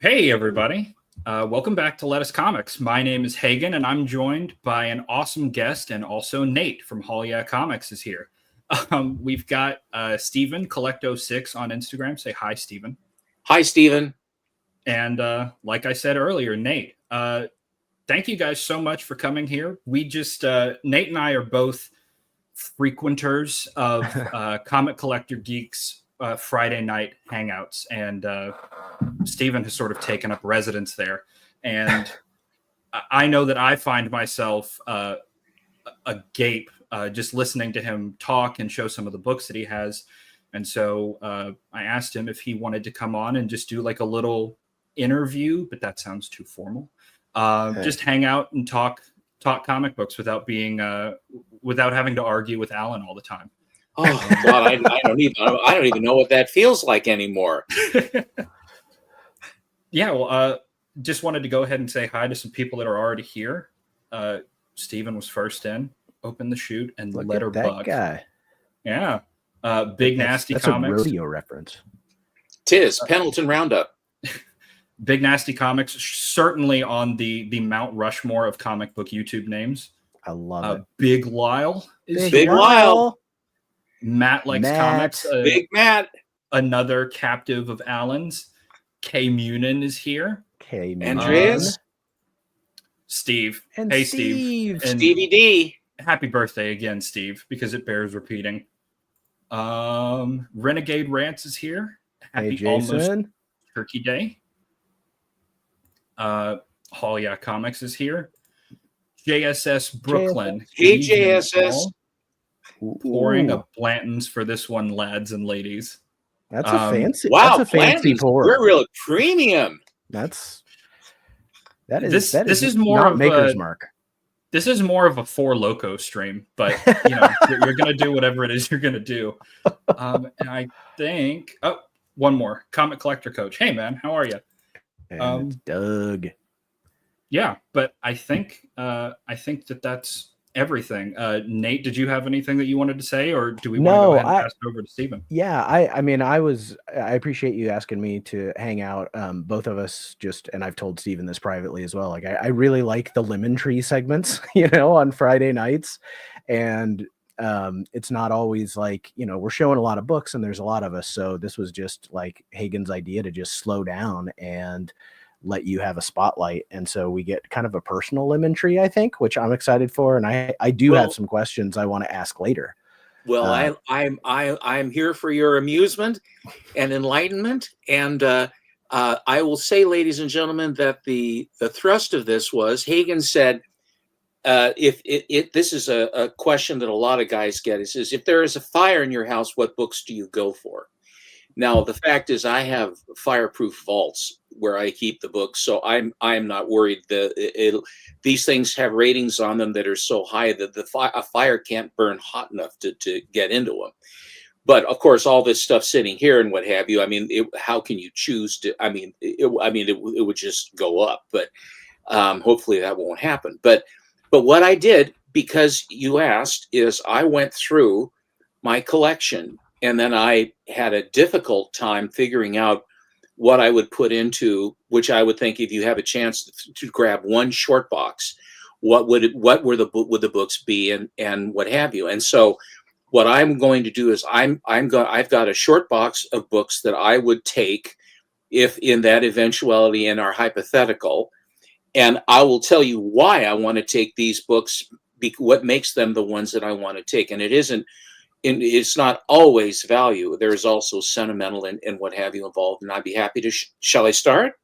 Hey, everybody. Welcome back to Lettuce Comics. My name is Hagen, and I'm joined by an awesome guest, and also Nate from Hall Yeah Comics is here. We've got Steven, Collecto6 on Instagram. Say hi, Steven. Hi, Steven. And like I said earlier, Nate, thank you guys so much for coming here. We just, Nate and I are both frequenters of Comic Collector Geeks Friday night hangouts, and Steven has sort of taken up residence there. And I know that I find myself agape just listening to him talk and show some of the books that he has. And so I asked him if he wanted to come on and just do like a little interview, but that sounds too formal. Just hang out and talk comic books without being without having to argue with Alan all the time. Oh God, I don't even know what that feels like anymore. Yeah, well, just wanted to go ahead and say hi to some people that are already here. Steven was first in, opened the chute, and let her bug. Guy. Yeah, Big Nasty that's Comics. That's a rodeo reference. Tis Pendleton Roundup. Big Nasty Comics, certainly on the Mount Rushmore of comic book YouTube names. I love it. Big Lyle is Big here. Lyle. Matt likes comics. Big Matt. Another captive of Alan's. Kay Munin is here. Kay Munin. Andreas. Steve. And hey, Steve. And Stevie D. Happy birthday again, Steve, because it bears repeating. Renegade Rants is here. Happy almost Turkey Day. Hall Yeah Comics is here. JSS Brooklyn. Hey, JSS. Pouring a Blanton's for this one, lads and ladies. That's a fancy. Wow, that's a fancy pour. We're real premium. This is more not of Maker's Mark. This is more of a Four Loko stream, but you know you're gonna do whatever it is you're gonna do. And I think one more Comic Collector Coach. Hey man, how are you? Doug. Yeah, but I think that's everything. Nate, did you have anything that you wanted to say, or do we want to go ahead and pass it over to Steven? Yeah, I appreciate you asking me to hang out. Both of us and I've told Steven this privately as well. Like I really like the Lemon Tree segments, on Friday nights. And it's not always like, we're showing a lot of books and there's a lot of us. So this was just like Hagen's idea to just slow down and let you have a spotlight. And so we get kind of a personal Lemon Tree, I think, which I'm excited for. And I do have some questions I want to ask later. Well, I'm here for your amusement and enlightenment. And I will say, ladies and gentlemen, that the thrust of this was Hagen said, this is a question that a lot of guys get. It says, if there is a fire in your house, what books do you go for? Now, the fact is I have fireproof vaults where I keep the books, so I'm not worried. These things have ratings on them that are so high that a fire can't burn hot enough to get into them. But of course, all this stuff sitting here and what have you, I mean, how can you choose to? I mean, it would just go up. But hopefully that won't happen. But what I did, because you asked, is I went through my collection. And then I had a difficult time figuring out what I would put into, which I would think if you have a chance to grab one short box, what would the books be and what have you. And so what I'm going to do is I've got a short box of books that I would take if in that eventuality in our hypothetical. And I will tell you why I want to take these books, what makes them the ones that I want to take. And it's not always value. There's also sentimental and what have you involved. And I'd be happy to. Shall I start?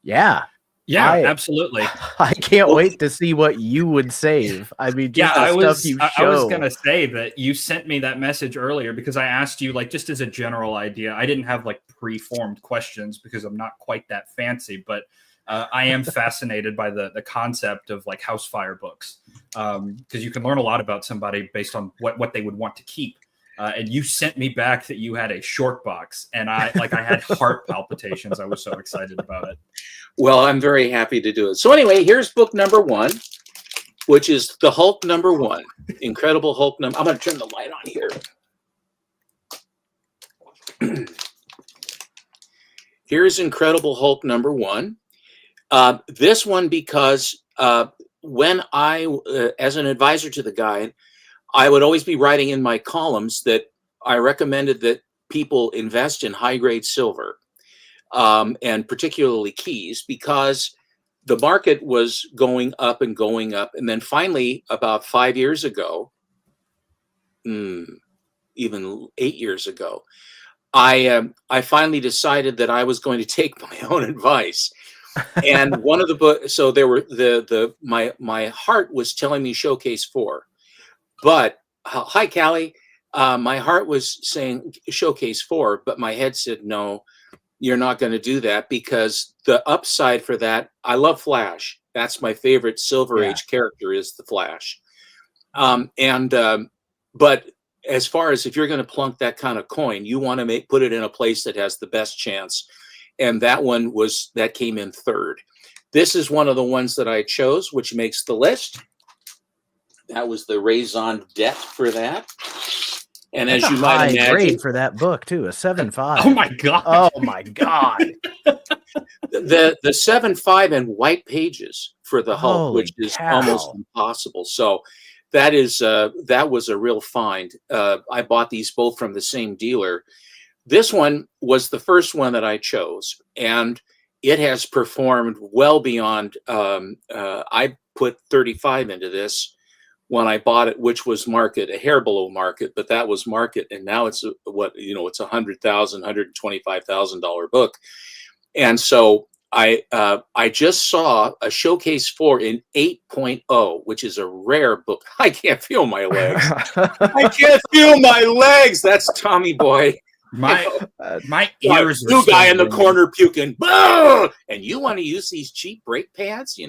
Yeah. Yeah, absolutely. I can't wait to see what you would save. I mean, I was going to say that you sent me that message earlier because I asked you, like, just as a general idea. I didn't have like preformed questions because I'm not quite that fancy, but I am fascinated by the concept of like house fire books because you can learn a lot about somebody based on what they would want to keep. And you sent me back that you had a short box, and I had heart palpitations. I was so excited about it. Well, I'm very happy to do it. So anyway, here's book number 1, which is the Hulk #1, Incredible Hulk number. I'm going to turn the light on here. Here's Incredible Hulk #1. This one because when I, as an advisor to the guy, I would always be writing in my columns that I recommended that people invest in high-grade silver, and particularly keys, because the market was going up and going up. And then finally, about 5 years ago, even 8 years ago, I finally decided that I was going to take my own advice. And one of the books, so there were my heart was telling me Showcase 4, but hi Callie, my heart was saying Showcase 4, but my head said no, you're not going to do that, because the upside for that, I love Flash. That's my favorite Silver Age character, is the Flash. But as far as if you're going to plunk that kind of coin, you want to put it in a place that has the best chance. And that one came in third. This is one of the ones that I chose, which makes the list. That was the raison d'etre for that. And That's as you a might high imagine, grade for that book too, a 7.5. Oh my god! Oh my god! the 7.5 and white pages for the Hulk, Holy which is cow. almost impossible. So that was a real find. I bought these both from the same dealer. This one was the first one that I chose, and it has performed well beyond. I put 35 into this when I bought it, which was market, a hair below market, but that was market, and now it's it's $100,000, $125,000 book, and so I just saw a Showcase 4 in 8.0, which is a rare book. I can't feel my legs. I can't feel my legs. That's Tommy Boy. My ears. New guy in the corner puking. Bah! And you want to use these cheap brake pads,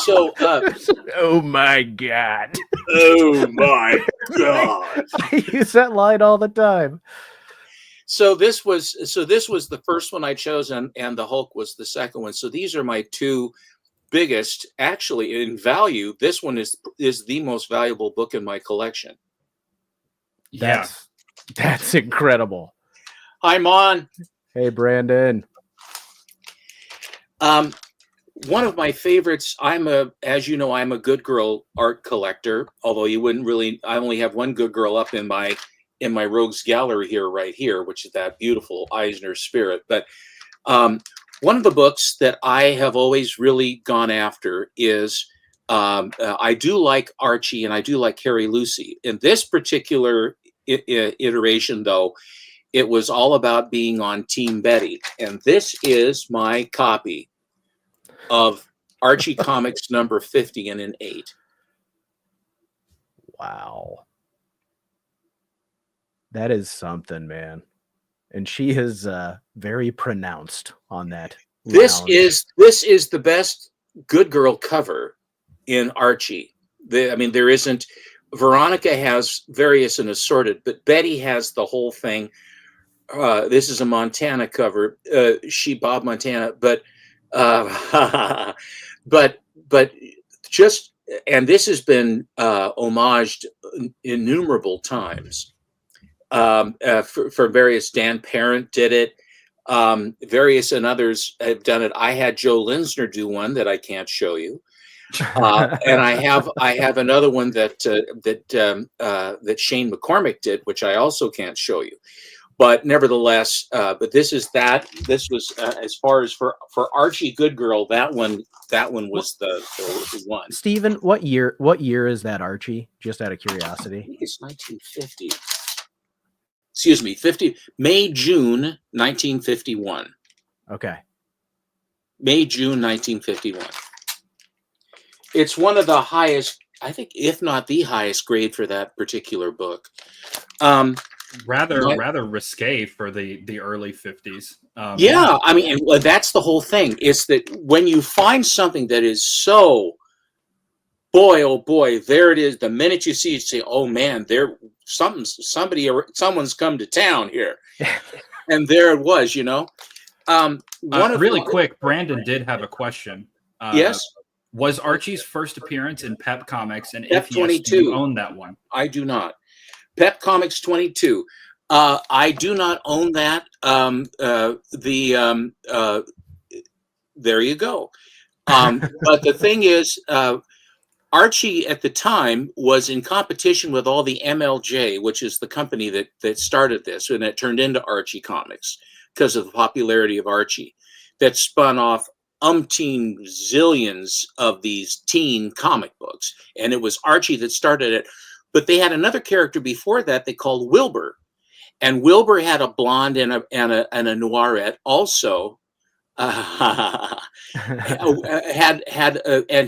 So, oh my god! oh my god! I use that line all the time. So this was the first one I chose, and the Hulk was the second one. So these are my two biggest, actually, in value. This one is the most valuable book in my collection. That's incredible. Hi, Mon. Hey, Brandon. One of my favorites. As you know, I'm a Good Girl art collector. Although you wouldn't really. I only have one Good Girl up in my Rogues Gallery right here, which is that beautiful Eisner Spirit. But one of the books that I have always really gone after is I do like Archie and I do like Carrie Lucy. In this particular iteration, though, it was all about being on Team Betty. And this is my copy of Archie Comics number 50 and an 8. Wow. That is something, man. And she is very pronounced on that. This is the best Good Girl cover in Archie. There isn't. Veronica has various and assorted, but Betty has the whole thing. This is a Montana cover. Bob Montana, but just, and this has been homaged innumerable times. For various. Dan Parent did it. Various and others have done it. I had Joe Linsner do one that I can't show you, and I have another one that Shane McCormick did, which I also can't show you. But nevertheless, but this was as far as for Archie Good Girl. That one was the one. Stephen, what year is that, Archie? Just out of curiosity. I think it's 1950. Excuse me, June 1951. Okay. June 1951. It's one of the highest, I think, if not the highest grade for that particular book. Rather risque for the early 50s. And that's the whole thing. Is that when you find something that is so, boy, oh boy, there it is. The minute you see it, you say, oh man, someone's come to town here. And there it was, Quick, Brandon did have a question. Yes. Was Archie's first appearance in Pep Comics, and Pep if yes, 22. do you own that one? I do not. Pep Comics 22. I do not own that. There you go. But the thing is, Archie at the time was in competition with all the MLJ, which is the company that started this, and it turned into Archie Comics because of the popularity of Archie, that spun off umpteen zillions of these teen comic books. And it was Archie that started it. But they had another character before that they called Wilbur. And Wilbur had a blonde and a noirette also. And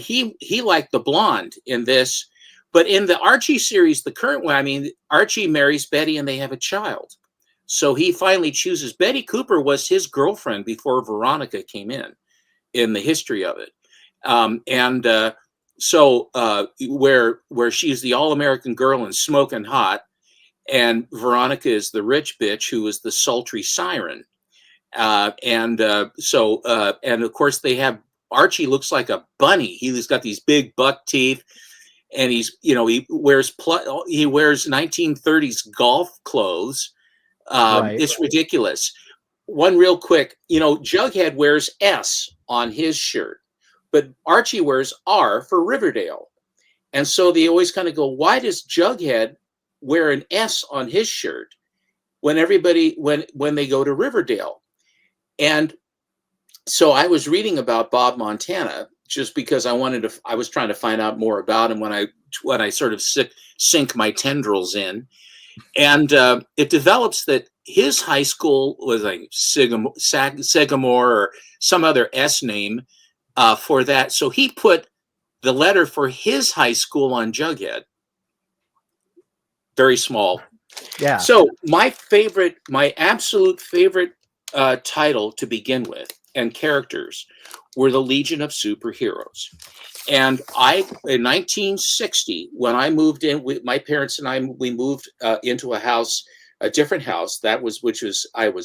he liked the blonde in this, but in the Archie series, the current one, I mean, Archie marries Betty and they have a child. So he finally chooses Betty Cooper was his girlfriend before Veronica came in the history of it. So where she's the all-American girl and smoking hot, and Veronica is the rich bitch who is the sultry siren. And of course they have Archie looks like a bunny. He's got these big buck teeth, and he wears 1930s golf clothes. Right. It's ridiculous. One real quick, Jughead wears S on his shirt, but Archie wears R for Riverdale. And so they always kind of go, why does Jughead wear an S on his shirt when they go to Riverdale? And so I was reading about Bob Montana just because I was trying to find out more about him when I sort of sink my tendrils in. And it develops that his high school was like Sagamore or some other S name for that. So he put the letter for his high school on Jughead. Very small. Yeah. So my absolute favorite title to begin with and characters were the Legion of Superheroes. And in 1960, when I moved in with my parents and we moved into a different house. I was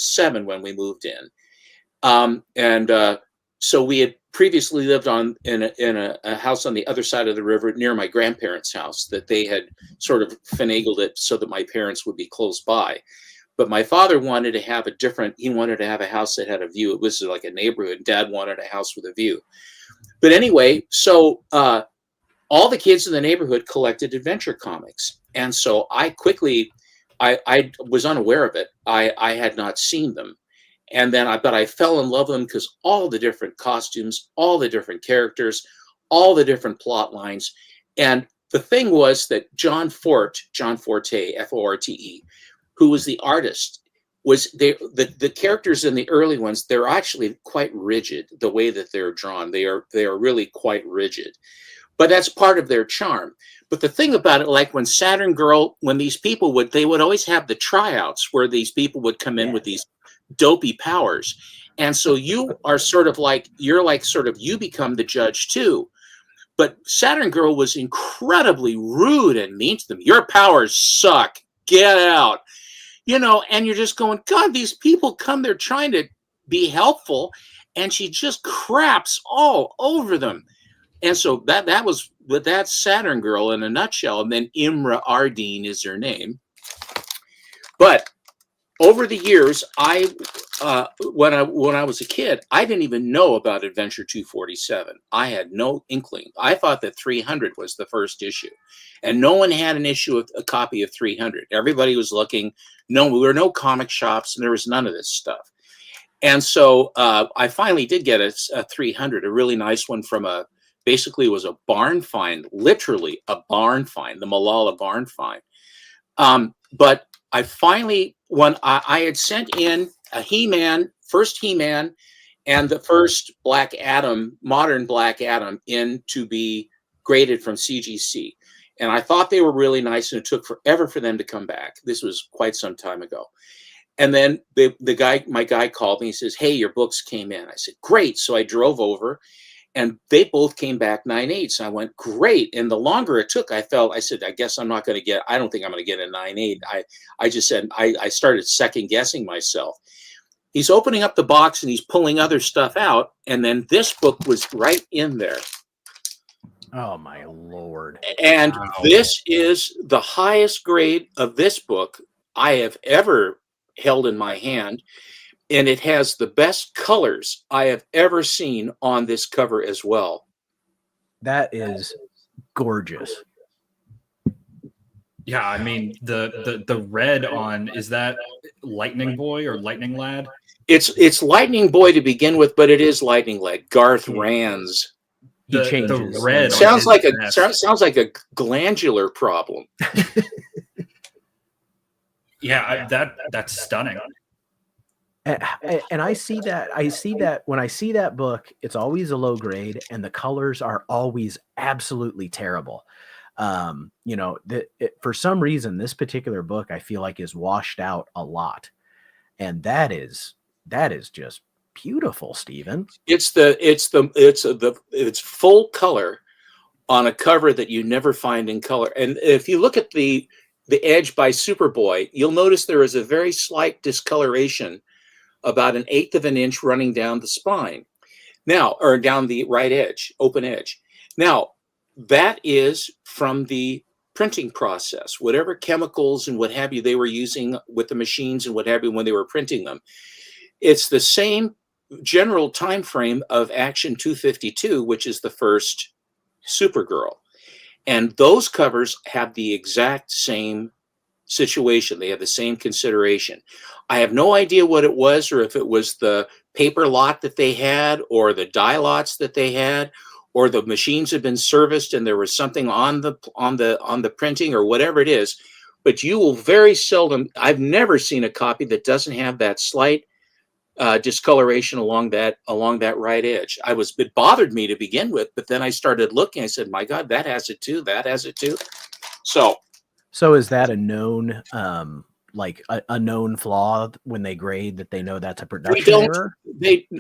7 when we moved in. So we had previously lived in a house on the other side of the river near my grandparents' house that they had sort of finagled it so that my parents would be close by. But my father wanted to have a house that had a view. It was like a neighborhood. Dad wanted a house with a view. But anyway, so all the kids in the neighborhood collected adventure comics. And so I was unaware of it. I had not seen them. And then I fell in love with them because all the different costumes, all the different characters, all the different plot lines. And the thing was that John Forte, Forte, who was the artist, the characters in the early ones, they're actually quite rigid, the way that they're drawn. They are really quite rigid. But that's part of their charm. But the thing about it, like when Saturn Girl, when these people they would always have the tryouts where these people would come in with these dopey powers. And so you are you become the judge too. But Saturn Girl was incredibly rude and mean to them. Your powers suck. Get out. And you're just going, God, these people come, they're trying to be helpful, and she just craps all over them. And so that's Saturn Girl in a nutshell. And then Imra Ardeen is her name. But over the years, when I was a kid, I didn't even know about Adventure 247. I had no inkling. I thought that 300 was the first issue, and no one had a copy of 300. Everybody was looking. There were no comic shops, and there was none of this stuff. And so I finally did get a 300, a really nice one from basically it was a barn find, literally a barn find, the Malala barn find. But I finally, when I had sent in a first He-Man, and the first Black Adam, modern Black Adam, in to be graded from CGC. And I thought they were really nice, and it took forever for them to come back. This was quite some time ago. And then my guy called me. He says, "Hey, your books came in." I said, "Great." So I drove over, and they both came back 9.8. So I went, "Great." And the longer it took, I said, I guess I'm not going to get, I don't think I'm going to get a 9.8. I just said, I started second guessing myself. He's opening up the box and he's pulling other stuff out. And then this book was right in there. Oh my Lord. And Wow. This is the highest grade of this book I have ever held in my hand, and it has the best colors I have ever seen on this cover as well. That is gorgeous. Yeah, I mean the red on, is that Lightning Boy or Lightning Lad? It's Lightning Boy to begin with, but it is Lightning Lad. Garth Rands. He The changes. red on Sounds his like a vest. sounds like a glandular problem. Yeah, that's stunning. And I see that when I see that book, it's always a low grade and the colors are always absolutely terrible. You know, for some reason, this particular book I feel like is washed out a lot, and that is just beautiful, Stephen. It's full color on a cover that you never find in color. And if you look at the edge by Superboy, you'll notice there is a very slight discoloration, about 1/8 of an inch running down the spine. Now, or down the right edge, open edge. Now, that is from the printing process. Whatever chemicals and what have you they were using with the machines and what have you when they were printing them. It's the same general time frame of Action 252, which is the first Supergirl. And those covers have the exact same situation. They have the same consideration. I have no idea what it was, or if it was the paper lot that they had, or the die lots that they had, or the machines had been serviced and there was something on the printing, or whatever it is. But you will very seldom, I've never seen a copy that doesn't have that slight discoloration along that right edge. It bothered me to begin with, but then I started looking. I said, my God, that has it too. That has it too. So is that a known like a known flaw when they grade, that they know that's a production error?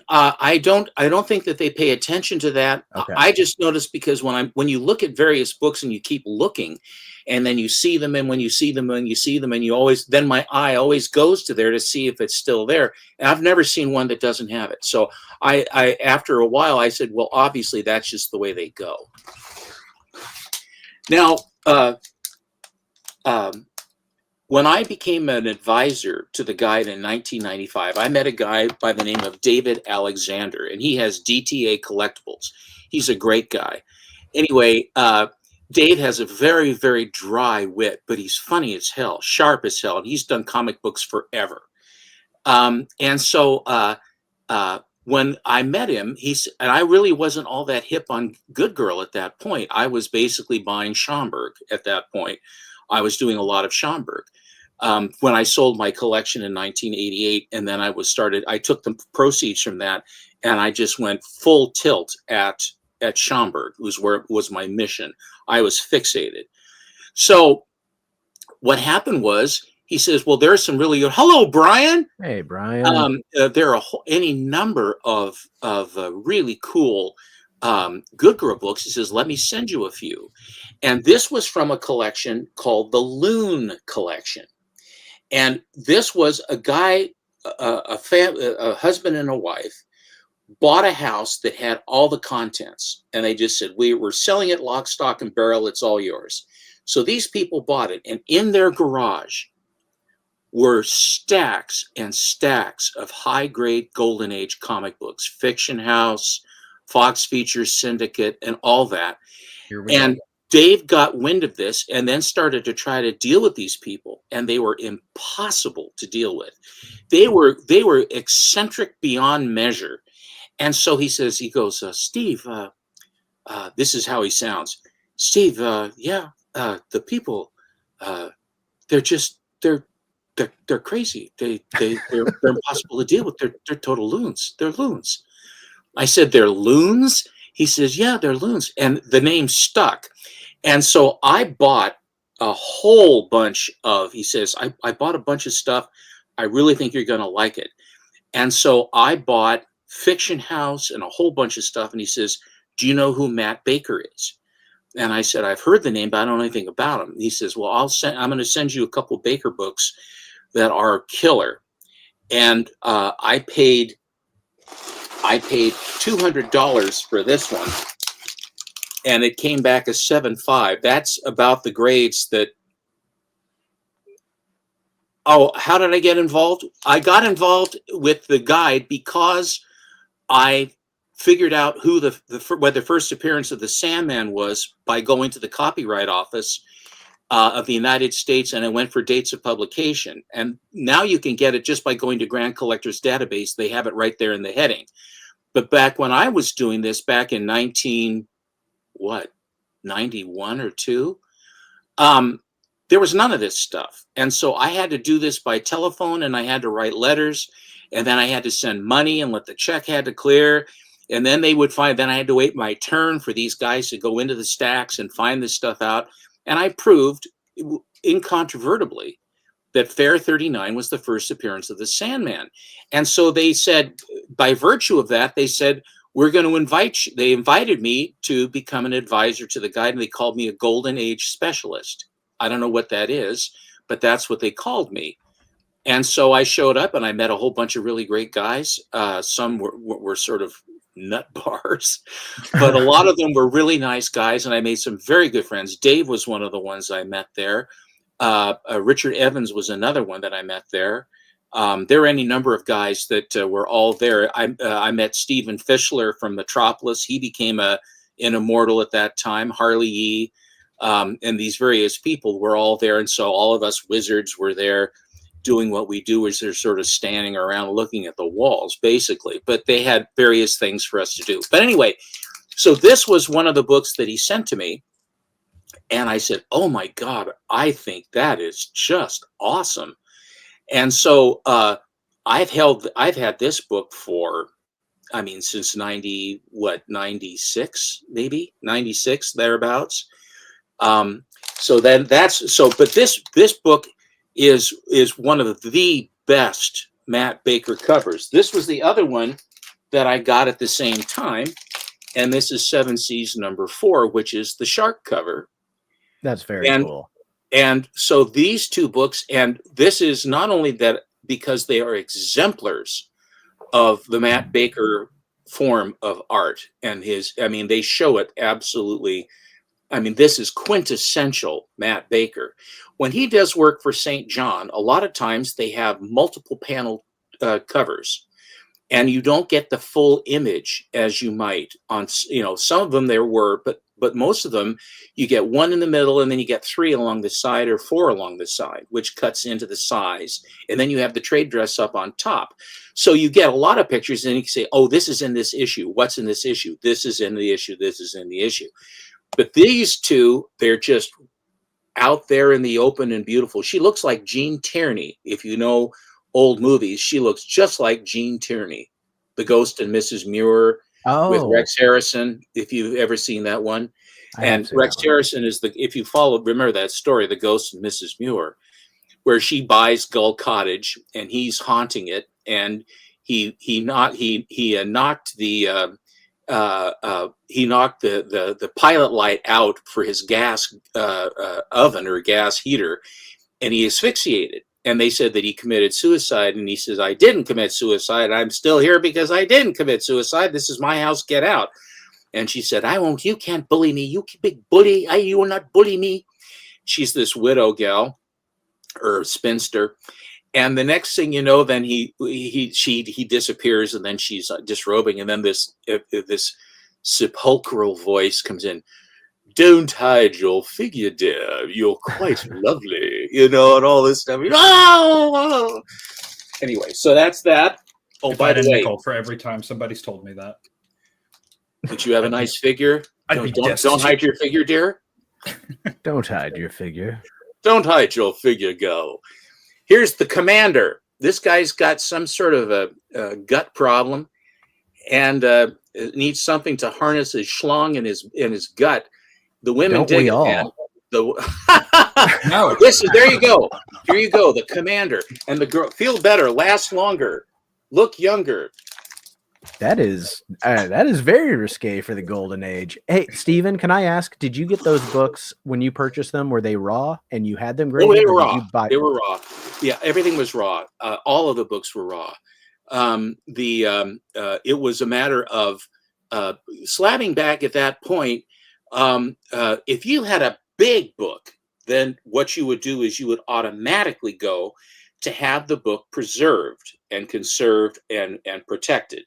I don't think that they pay attention to that. Okay. I just noticed because when you look at various books and you keep looking, and then you see them, and when you see them and you see them, and then my eye always goes to there to see if it's still there. And I've never seen one that doesn't have it. So I after a while I said, well, obviously that's just the way they go. Now, when I became an advisor to the guide in 1995, I met a guy by the name of David Alexander, and he has DTA Collectibles. He's a great guy. Anyway, Dave has a very, very dry wit, but he's funny as hell, sharp as hell, and he's done comic books forever. And so when I met him, and I really wasn't all that hip on Good Girl at that point. I was basically buying Schomburg at that point. I was doing a lot of Schomburg. When I sold my collection in 1988, and then I took the proceeds from that, and I just went full tilt at Schomburg. It was my mission. I was fixated. So what happened was, he says, well, there's some really good, hello, Brian. Hey, Brian. There are any number of really cool Good Girl books. He says, let me send you a few. And this was from a collection called the Loon Collection. And this was a guy, a husband and a wife, bought a house that had all the contents. And they just said, we're selling it lock, stock, and barrel. It's all yours. So these people bought it. And in their garage were stacks and stacks of high-grade Golden Age comic books, Fiction House, Fox Features Syndicate, and all that. And Dave got wind of this and then started to try to deal with these people, and they were impossible to deal with. They were eccentric beyond measure. And so he goes, Steve, this is how he sounds. Steve, the people, they're crazy. They're impossible to deal with. They're total loons. They're loons. I said, they're loons? He says, yeah, they're loons. And the name stuck. And so I bought a whole bunch of, he says, I bought a bunch of stuff. I really think you're going to like it. And so I bought Fiction House and a whole bunch of stuff. And he says, do you know who Matt Baker is? And I said, I've heard the name, but I don't know anything about him. He says, well, I'm going to send you a couple Baker books that are killer. And I paid $200 for this one, and it came back as 7.5. That's about the grades that Oh, how did I get involved? I got involved with the guide because I figured out who what the first appearance of the Sandman was by going to the Copyright Office of the United States, and I went for dates of publication. And now you can get it just by going to Grand Collector's Database. They have it right there in the heading. But back when I was doing this, back in 91 or 2, there was none of this stuff. And so I had to do this by telephone, and I had to write letters, and then I had to send money and let the check had to clear. And then they would find, then I had to wait my turn for these guys to go into the stacks and find this stuff out. And I proved incontrovertibly that Fair 39 was the first appearance of the Sandman. And so they said, by virtue of that, they said, we're going to invite you. They invited me to become an advisor to the guide, and they called me a Golden Age specialist. I don't know what that is, but that's what they called me. And so I showed up, and I met a whole bunch of really great guys. Some were sort of nut bars, but a lot of them were really nice guys, and I made some very good friends. Dave was one of the ones I met there. Richard Evans was another one that I met there. There were any number of guys that were all there. I met Stephen Fischler from Metropolis. He became an immortal at that time. Harley Yee. And these various people were all there. And so all of us wizards were there doing what we do, is they're sort of standing around looking at the walls, basically. But they had various things for us to do. But anyway, so this was one of the books that he sent to me. And I said, oh, my God, I think that is just awesome. And so I've had this book for, I mean, since 96, maybe 96, thereabouts. So then but this book is one of the best Matt Baker covers. This was the other one that I got at the same time, and this is Seven Seas #4, which is the shark cover. That's very cool. And so these two books, and this is not only that because they are exemplars of the Matt Baker form of art, and they show it absolutely. I mean, this is quintessential Matt Baker. When he does work for St. John, a lot of times they have multiple panel covers, and you don't get the full image as you might on, some of them there were, but most of them, you get one in the middle, and then you get 3 along the side or 4 along the side, which cuts into the size. And then you have the trade dress up on top. So you get a lot of pictures, and you can say, oh, this is in this issue. What's in this issue? This is in the issue. This is in the issue. But these two, they're just out there in the open and beautiful. She looks like Gene Tierney. If you know old movies, she looks just like Gene Tierney, The Ghost and Mrs. Muir with Rex Harrison, if you've ever seen that one. And Rex Harrison is if you remember that story, The Ghost and Mrs. Muir, where she buys Gull Cottage and he's haunting it. And he knocked the pilot light out for his gas oven or gas heater, and he asphyxiated. And they said that he committed suicide, and he says, I didn't commit suicide. I'm still here because I didn't commit suicide. This is my house. Get out. And she said, I won't. You can't bully me. You big bully. You will not bully me. She's this widow gal or spinster. And the next thing you know, then he disappears, and then she's disrobing, and then this sepulchral voice comes in. Don't hide your figure, dear. You're quite lovely, and all this stuff. Oh! Anyway, so that's that. Oh, by the way, nickel for every time somebody's told me that. Did you have a nice figure? Don't hide your figure, dear. Don't hide your figure. Don't hide your figure, girl. Here's the commander. This guy's got some sort of a gut problem, and needs something to harness his schlong in his gut. The women Don't dig we it. all? No. There you go. Here you go. The commander and the girl. Feel better. Last longer. Look younger. That is very risque for the golden age. Hey, Stephen, can I ask, did you get those books when you purchased them? Were they raw and you had them graded? Oh, they were raw. They were raw. Yeah, everything was raw. All of the books were raw. It was a matter of slapping back at that point. If you had a big book, then what you would do is you would automatically go to have the book preserved and conserved and protected.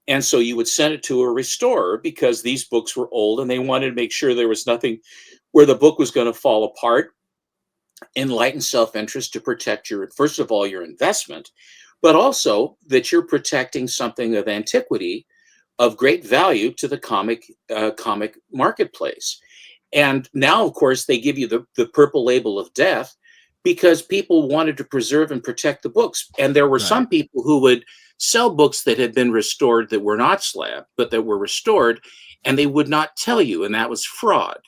And so you would send it to a restorer because these books were old and they wanted to make sure there was nothing where the book was going to fall apart. Enlightened self-interest to protect your, first of all, your investment, but also that you're protecting something of antiquity, of great value to the comic marketplace. And now, of course, they give you the purple label of death because people wanted to preserve and protect the books. And there were some people who would sell books that had been restored that were not slabbed, but that were restored, and they would not tell you, and that was fraud.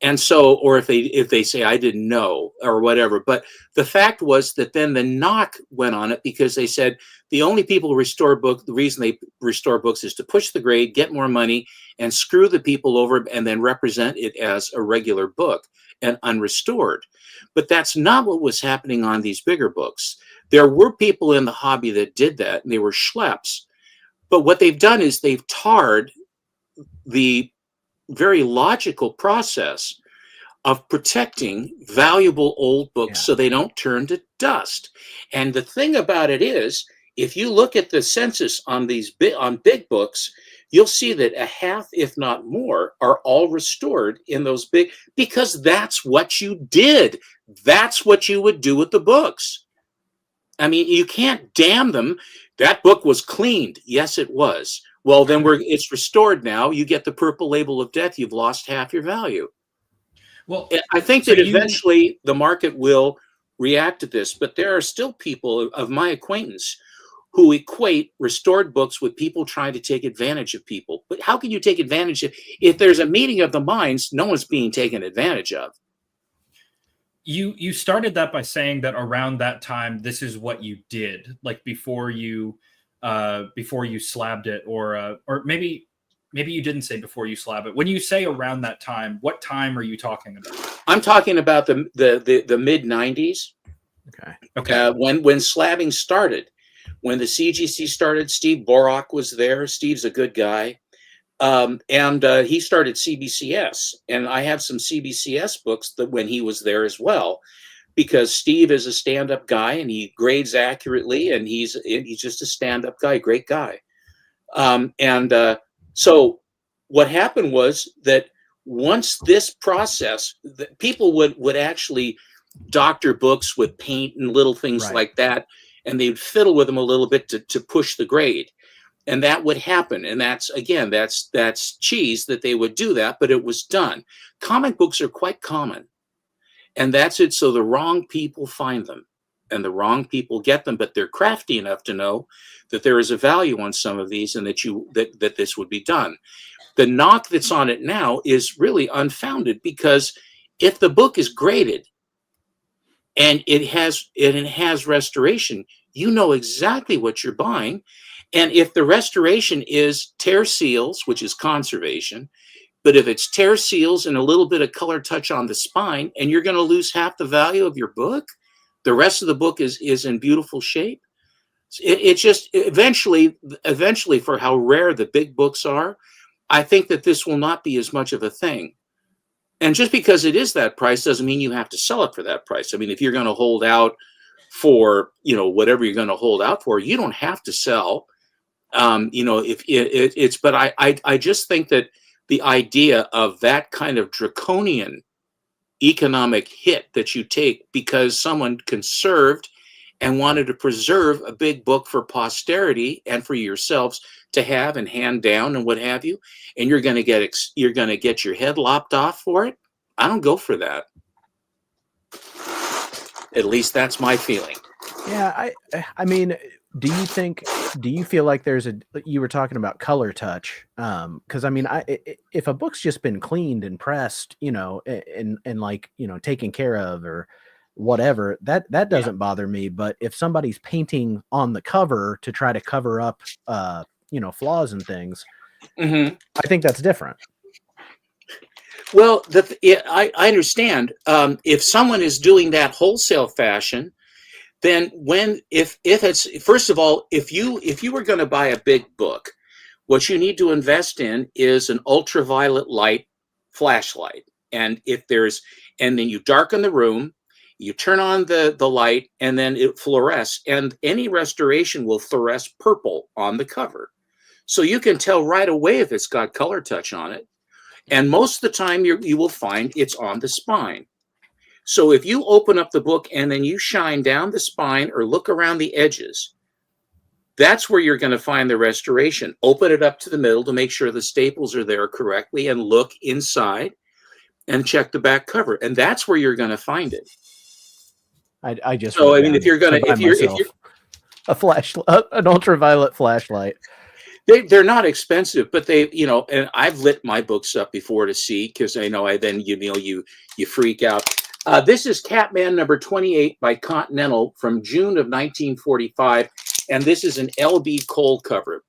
And so, or if they say, I didn't know or whatever, but the fact was that then the knock went on it because they said the only people who restore books, the reason they restore books is to push the grade, get more money, and screw the people over and then represent it as a regular book and unrestored. But that's not what was happening on these bigger books. There were people in the hobby that did that, and they were schleps. But what they've done is they've tarred the very logical process of protecting valuable old books so they don't turn to dust. And the thing about it is, if you look at the census on these big books, you'll see that a half, if not more, are all restored in those big, because that's what you did. That's what you would do with the books. I mean, you can't damn them. That book was cleaned. Yes, it was. Well, then it's restored now. You get the purple label of death. You've lost half your value. Well, I think that eventually the market will react to this, but there are still people of my acquaintance who equate restored books with people trying to take advantage of people. But how can you take advantage of, if there's a meeting of the minds, no one's being taken advantage of? You started that by saying that around that time, this is what you did, like before you slabbed it, or maybe you didn't say before you slab it. When you say around that time, what time are you talking about? I'm talking about the mid 90s. Okay. When slabbing started, when the CGC started, Steve Borak was there. Steve's a good guy. And he started CBCS, and I have some CBCS books that when he was there as well, because Steve is a stand-up guy and he grades accurately, and he's just a stand-up guy, great guy. So what happened was that once this process, people would actually doctor books with paint and little things like that, and they'd fiddle with them a little bit to push the grade. And that would happen. And that's cheese that they would do that, but it was done. Comic books are quite common. And that's it. So the wrong people find them and the wrong people get them, but they're crafty enough to know that there is a value on some of these and that this would be done. The knock that's on it now is really unfounded, because if the book is graded and it has restoration, you know exactly what you're buying. And if the restoration is tear seals, which is conservation, but if it's tear seals and a little bit of color touch on the spine, and you're going to lose half the value of your book, the rest of the book is in beautiful shape. It just eventually, for how rare the big books are, I think that this will not be as much of a thing. And just because it is that price doesn't mean you have to sell it for that price. I mean, if you're going to hold out for, whatever you're going to hold out for, you don't have to sell. If it's, but I just think that the idea of that kind of draconian economic hit that you take because someone conserved and wanted to preserve a big book for posterity and for yourselves to have and hand down and what have you, and you're going to get your head lopped off for it. I don't go for that. At least that's my feeling. Yeah, I mean, do you feel like you were talking about color touch? Because I mean, if a book's just been cleaned and pressed, and like, taken care of or whatever, that doesn't bother me. But if somebody's painting on the cover to try to cover up, flaws and things, I think that's different. Well, I understand. If someone is doing that wholesale fashion, then if it's, first of all, if you were going to buy a big book, what you need to invest in is an ultraviolet light flashlight. And then you darken the room You turn on the light, and then it fluoresces, and any restoration will fluoresce purple on the cover. So you can tell right away if it's got color touch on it. And most of the time you will find it's on the spine. So if you open up the book and then you shine down the spine or look around the edges, that's where you're going to find the restoration. Open it up to the middle to make sure the staples are there correctly, and look inside and check the back cover. And that's where you're going to find it. I just So I mean, if you're a flashlight, an ultraviolet flashlight. They're not expensive, but they, you know, and I've lit my books up before to see, because I know you freak out. This is Catman number 28 by Continental from June of 1945, and this is an L.B. Cole cover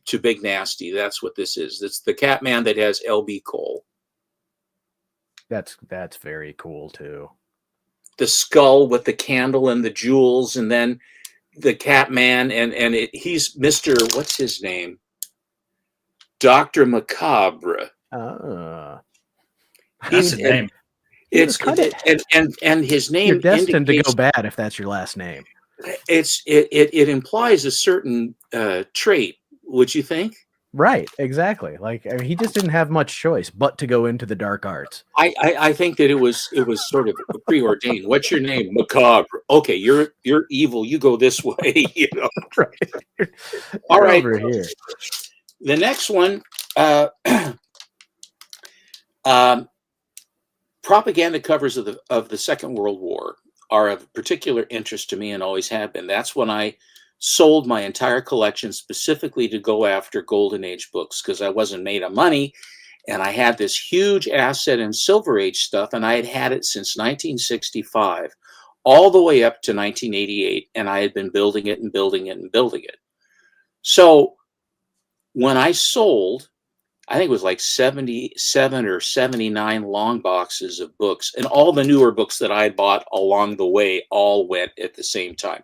to Big Nasty. That's what this is. It's the Catman that has L.B. Cole. That's very cool too. The skull with the candle and the jewels, and then the Catman, and he's Mr. What's his name? Dr. Macabre. That's a name. And his name. You're destined to go bad if that's your last name. It implies a certain trait. Would you think? Right, exactly. Like, I mean, he just didn't have much choice but to go into the dark arts. I think that it was sort of preordained. What's your name? Macabre. Okay, you're evil. You go this way. You know. Right. All right. Over here. The next one, propaganda covers of the Second World War are of particular interest to me and always have been. That's when I sold my entire collection specifically to go after Golden Age books, because I wasn't made of money, and I had this huge asset in Silver Age stuff, and I had had it since 1965 all the way up to 1988, and I had been building it and building it and building it. So when I sold, I think it was like 77 or 79 long boxes of books, and all the newer books that I had bought along the way all went at the same time.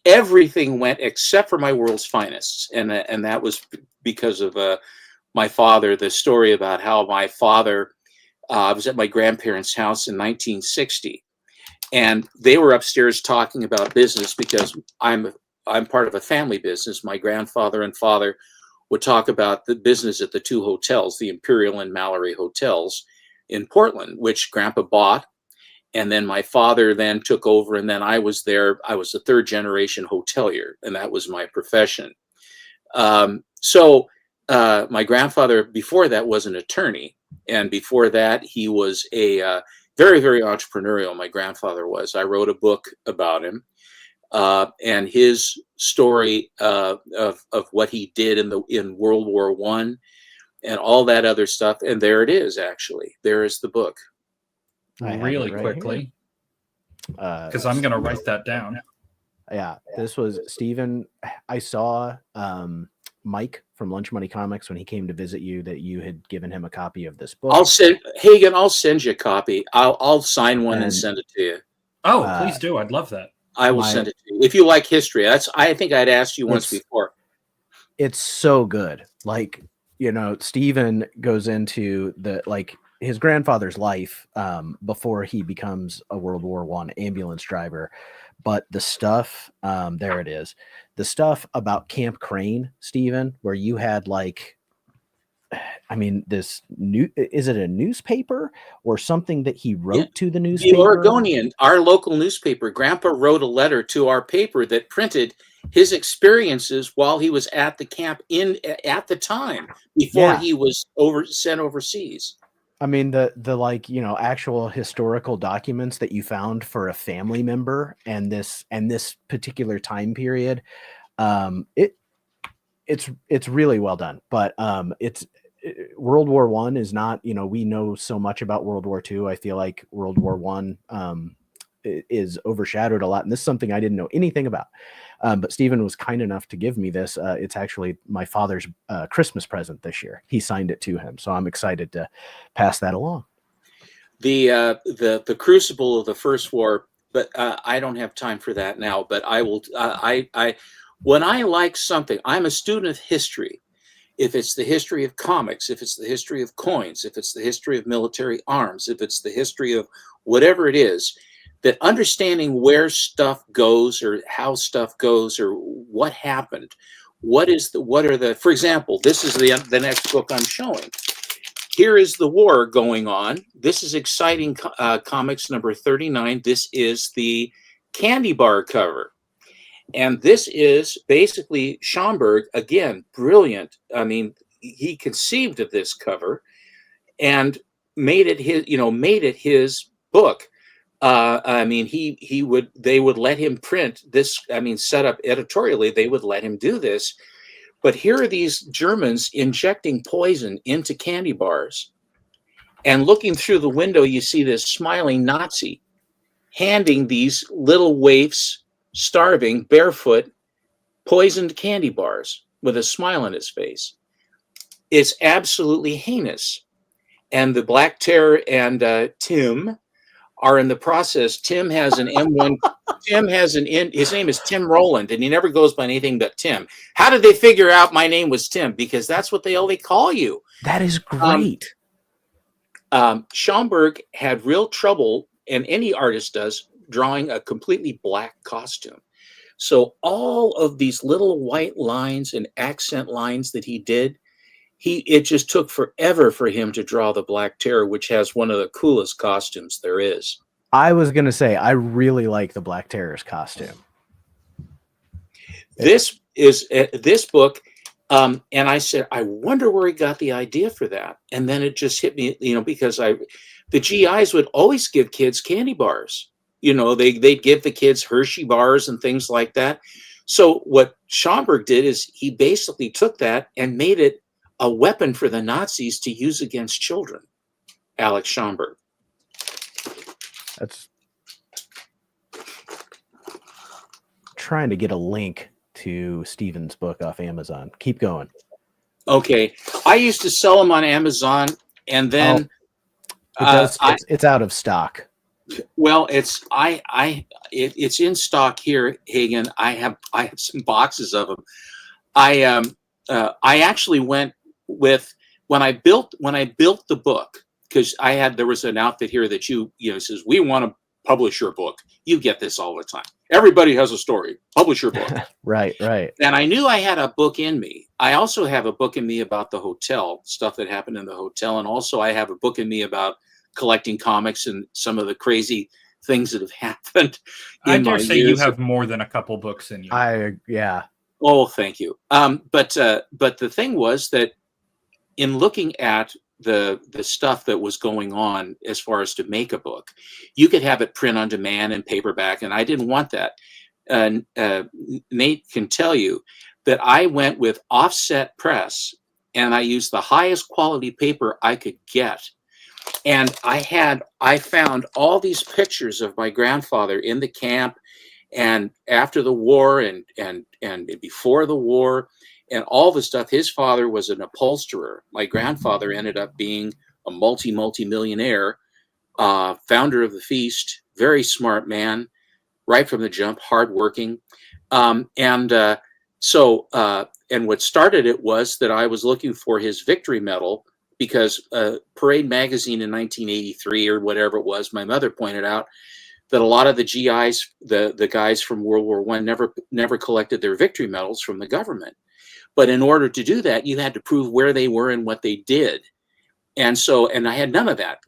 Everything went except for my World's Finest, and that was because of my father. The story about how my father was at my grandparents' house in 1960, and they were upstairs talking about business, because I'm part of a family business. My grandfather and father would talk about the business at the two hotels, the Imperial and Mallory hotels in Portland, which Grandpa bought. And then my father then took over, and then I was there. I was a third generation hotelier, and that was my profession. So my grandfather before that was an attorney, and before that he was a very, very entrepreneurial. My grandfather was. I wrote a book about him and his story of what he did in World War I and all that other stuff. And there it is. Actually, there is the book. Really quickly, because I'm going to write that down. Yeah, this was Stephen. I saw Mike from Lunch Money Comics when he came to visit you, that you had given him a copy of this book. I'll send Hagen. I'll send you a copy. I'll sign one and send it to you. Oh, please do. I'd love that. I will send it to you if you like history. I think I'd asked you once before. It's so good. Like, you know, Stephen goes into his grandfather's life before he becomes a World War I ambulance driver. But the stuff, there it is. The stuff about Camp Crane, Stephen, where you had is it a newspaper or something that he wrote to the newspaper? The Oregonian, our local newspaper. Grandpa wrote a letter to our paper that printed his experiences while he was at the camp at the time before he was sent overseas. I mean, the actual historical documents that you found for a family member and this particular time period, it's really well done. But World War I is not, we know so much about World War II. I feel like World War I is overshadowed a lot, and this is something I didn't know anything about. But Stephen was kind enough to give me this. It's actually my father's Christmas present this year. He signed it to him, so I'm excited to pass that along. The crucible of the First War, but I don't have time for that now. But I will. When I like something, I'm a student of history. If it's the history of comics, if it's the history of coins, if it's the history of military arms, if it's the history of whatever it is, that understanding where stuff goes or how stuff goes or what happened, what are the, for example, this is the next book I'm showing. Here is the war going on. This is Exciting Comics number 39. This is the candy bar cover. And this is basically Schomburg, again, brilliant. I mean, he conceived of this cover and made it his book. I mean, they would let him print this. I mean, set up editorially, they would let him do this. But here are these Germans injecting poison into candy bars. And looking through the window, you see this smiling Nazi handing these little waifs, starving, barefoot, poisoned candy bars with a smile on his face. It's absolutely heinous. And the Black Terror and Tim are in the process. Tim has an M1. His name is Tim Roland, and he never goes by anything but Tim. How did they figure out my name was Tim? Because that's what they only call you. That is great. Schomburg had real trouble, and any artist does, drawing a completely black costume. So all of these little white lines and accent lines that he did, it just took forever for him to draw the Black Terror, which has one of the coolest costumes there is. I was going to say, I really like the Black Terror's costume. This is this book. And I said, I wonder where he got the idea for that. And then it just hit me, because the GIs would always give kids candy bars. They'd give the kids Hershey bars and things like that. So what Schomburg did is he basically took that and made it a weapon for the Nazis to use against children. Alex Schomburg. That's trying to get a link to Stephen's book off Amazon. Keep going. Okay. I used to sell them on Amazon, and then it's out of stock. Well, it's in stock here, Hagen. I have some boxes of them. I actually went with when I built the book, because there was an outfit here that says, we want to publish your book. You get this all the time. Everybody has a story. Publish your book. Right. And I knew I had a book in me. I also have a book in me about the hotel, stuff that happened in the hotel. And also I have a book in me about collecting comics and some of the crazy things that have happened. I dare say you have more than a couple books in you. Yeah. Oh, thank you. But the thing was that in looking at the stuff that was going on as far as to make a book, you could have it print on demand and paperback, and I didn't want that. Nate can tell you that I went with offset press, and I used the highest quality paper I could get. And I found all these pictures of my grandfather in the camp and after the war and before the war and all the stuff. His father was an upholsterer. My grandfather ended up being a multi-millionaire, founder of the Feast, very smart man, right from the jump, hardworking. And what started it was that I was looking for his victory medal, because Parade magazine in 1983 or whatever it was, my mother pointed out that a lot of the GIs, the guys from World War I, never collected their victory medals from the government. But in order to do that, you had to prove where they were and what they did. And I had none of that.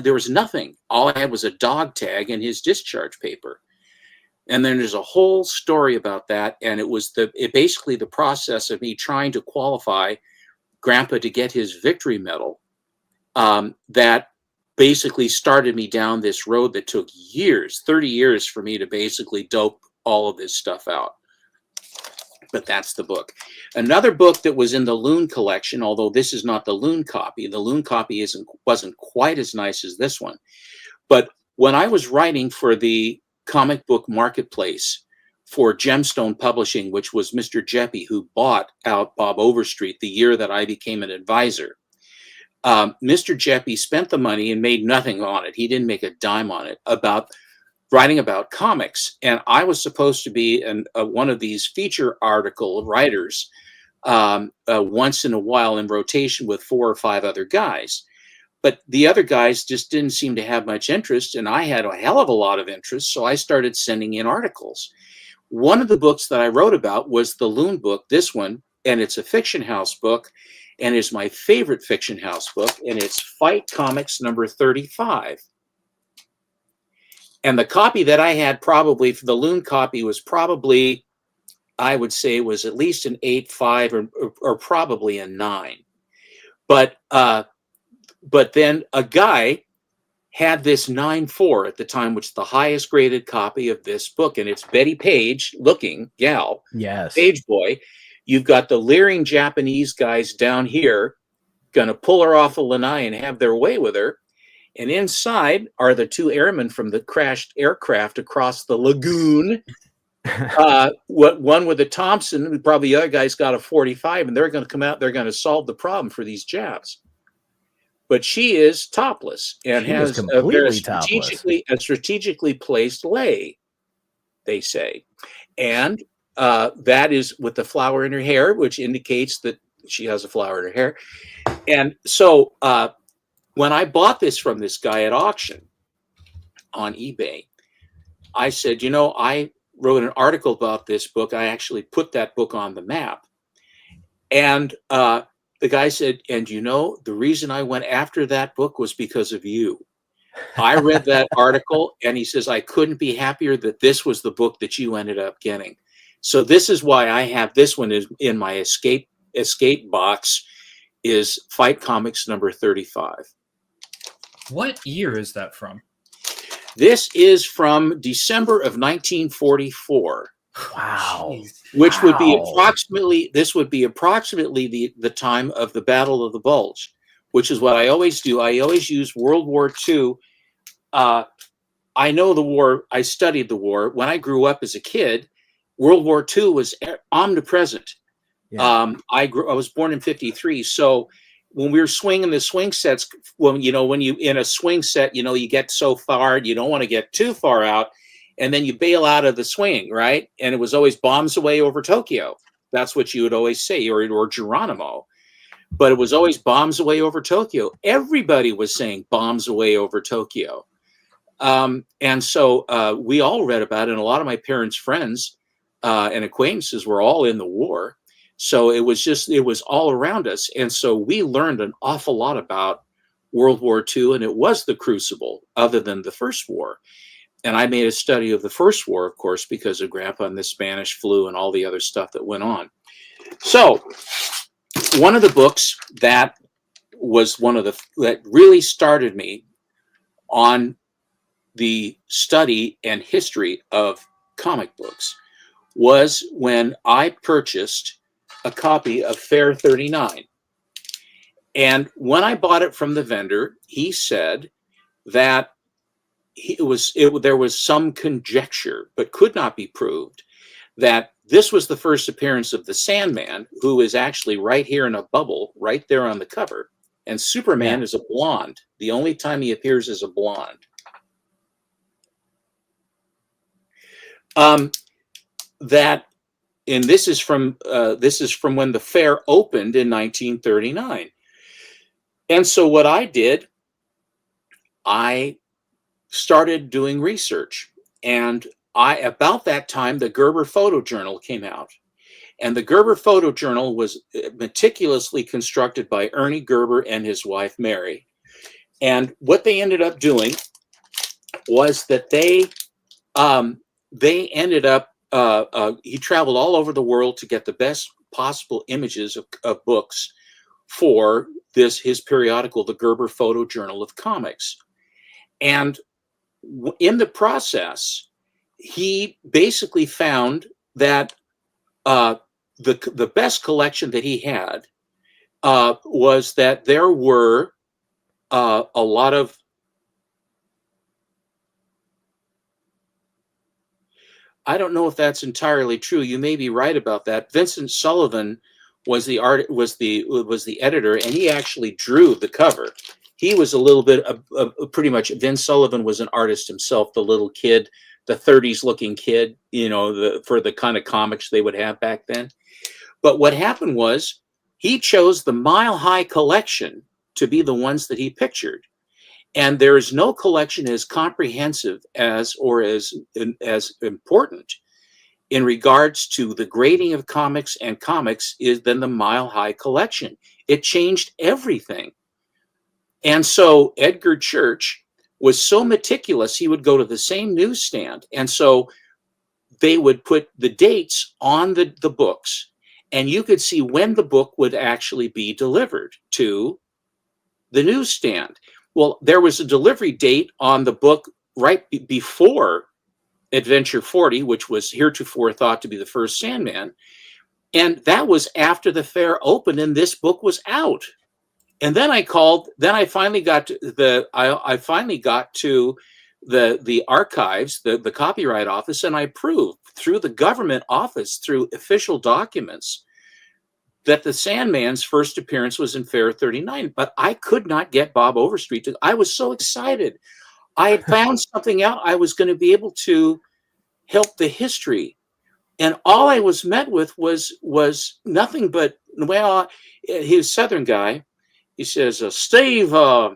There was nothing. All I had was a dog tag and his discharge paper. And then there's a whole story about that. And it was basically the process of me trying to qualify Grandpa to get his victory medal that basically started me down this road that took years, 30 years for me to basically dope all of this stuff out. But that's the book. Another book that was in the Loon collection, although this is not the Loon copy. The Loon copy wasn't quite as nice as this one. But when I was writing for the comic book marketplace for Gemstone Publishing, which was Mr. Jeppy, who bought out Bob Overstreet the year that I became an advisor, Mr. Jeppy spent the money and made nothing on it. He didn't make a dime on it, about writing about comics. And I was supposed to be one of these feature article writers once in a while in rotation with 4 or 5 other guys. but the other guys just didn't seem to have much interest, and I had a hell of a lot of interest, so I started sending in articles. One of the books that I wrote about was the Loon book, this one, and it's a Fiction House book, and is my favorite Fiction House book, and it's Fight Comics number 35. And the copy that I had, probably for the Loon copy, was probably, I would say, was at least an 8.5 or probably a 9. But then a guy had this 9.4 at the time, which is the highest graded copy of this book. And it's Betty Page looking gal. Yes. Page boy. You've got the leering Japanese guys down here going to pull her off a lanai and have their way with her. And inside are the two airmen from the crashed aircraft across the lagoon. One with a Thompson, and probably the other guy's got a 45, and they're going to come out. They're going to solve the problem for these Japs. But she is topless and has a very strategically placed lay, they say. And that is with the flower in her hair, which indicates that she has a flower in her hair. And so when I bought this from this guy at auction on eBay, I said, I wrote an article about this book. I actually put that book on the map. And the guy said, and the reason I went after that book was because of you. I read that article, and he says, I couldn't be happier that this was the book that you ended up getting. So this is why I have this one in my escape box, is Fight Comics number 35. What year is that from? This is from December of 1944. Wow. Which would be approximately the time of the Battle of the Bulge, which is what I always do. I always use World War II. I know the war. I studied the war. When I grew up as a kid, World War II was omnipresent. Yeah. I was born in 53. So when we were swinging the swing sets, when you in a swing set, you get so far, you don't want to get too far out. And then you bail out of the swing, right? And it was always bombs away over Tokyo. That's what you would always say, or Geronimo. But it was always bombs away over Tokyo. Everybody was saying bombs away over Tokyo. And so we all read about it. And a lot of my parents' friends and acquaintances were all in the war. So it was all around us. And so we learned an awful lot about World War II. And it was the crucible, other than the First War. And I made a study of the First War, of course, because of Grandpa and the Spanish flu and all the other stuff that went on. So one of the books that was that really started me on the study and history of comic books was when I purchased a copy of Fair 39. And when I bought it from the vendor, he said that there was some conjecture, but could not be proved, that this was the first appearance of the Sandman, who is actually right here in a bubble, right there on the cover. And Superman is a blonde. The only time he appears is a blonde. And this is from when the fair opened in 1939. And so what I did, I started doing research, and about that time the Gerber Photojournal came out, and the Gerber Photojournal was meticulously constructed by Ernie Gerber and his wife Mary. And what they ended up doing was that they ended up he traveled all over the world to get the best possible images of books for his periodical, the Gerber Photojournal of Comics. And in the process, he basically found that the best collection that he had was that there were a lot of I don't know if that's entirely true. You may be right about that. Vincent Sullivan was the editor, and he actually drew the cover. He was a little bit pretty much. Vince Sullivan was an artist himself. The little kid, the 30s looking kid, for the kind of comics they would have back then. But what happened was he chose the Mile High collection to be the ones that he pictured. And there is no collection as comprehensive as important in regards to the grading of comics and comics than the Mile High collection. It changed everything. And so Edgar Church was so meticulous, he would go to the same newsstand. And so they would put the dates on the books, and you could see when the book would actually be delivered to the newsstand. Well, there was a delivery date on the book right before Adventure 40, which was heretofore thought to be the first Sandman. And that was after the fair opened and this book was out. And then I finally got to the archives, the copyright office, and I proved through the government office, through official documents, that the Sandman's first appearance was in Fair 39. But I could not get Bob Overstreet to. I was so excited. I had found something out. I was going to be able to help the history. And all I was met with was nothing but, well, he was a Southern guy. He says, Steve, I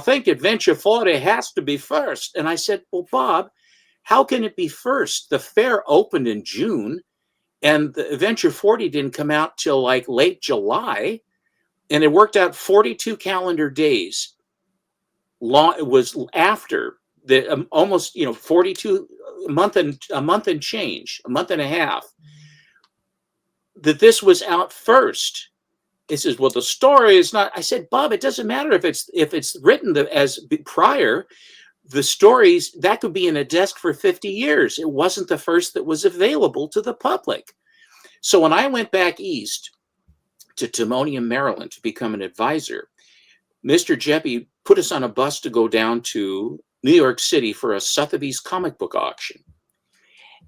think Adventure 40 has to be first. And I said, well, Bob, how can it be first? The fair opened in June and the Adventure 40 didn't come out till like late July. And it worked out 42 calendar days. It was after the almost, 42 a month and change, a month and a half, that this was out first. He says, well, the story is not. I said, Bob, it doesn't matter if it's written as prior. The stories, that could be in a desk for 50 years. It wasn't the first that was available to the public. So when I went back east to Timonium, Maryland to become an advisor, Mr. Jeppy put us on a bus to go down to New York City for a Sotheby's comic book auction.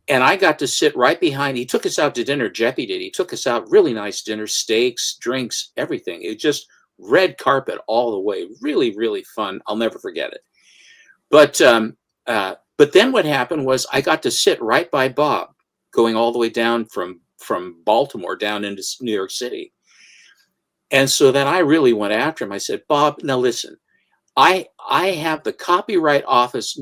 And I got to sit right behind. He took us out to dinner. Jeppy did. He took us out, really nice dinner, steaks, drinks, everything. It just red carpet all the way. Really, really fun. I'll never forget it. But then what happened was I got to sit right by Bob, going all the way down from Baltimore down into New York City. And so then I really went after him. I said, Bob, now listen, I have the copyright office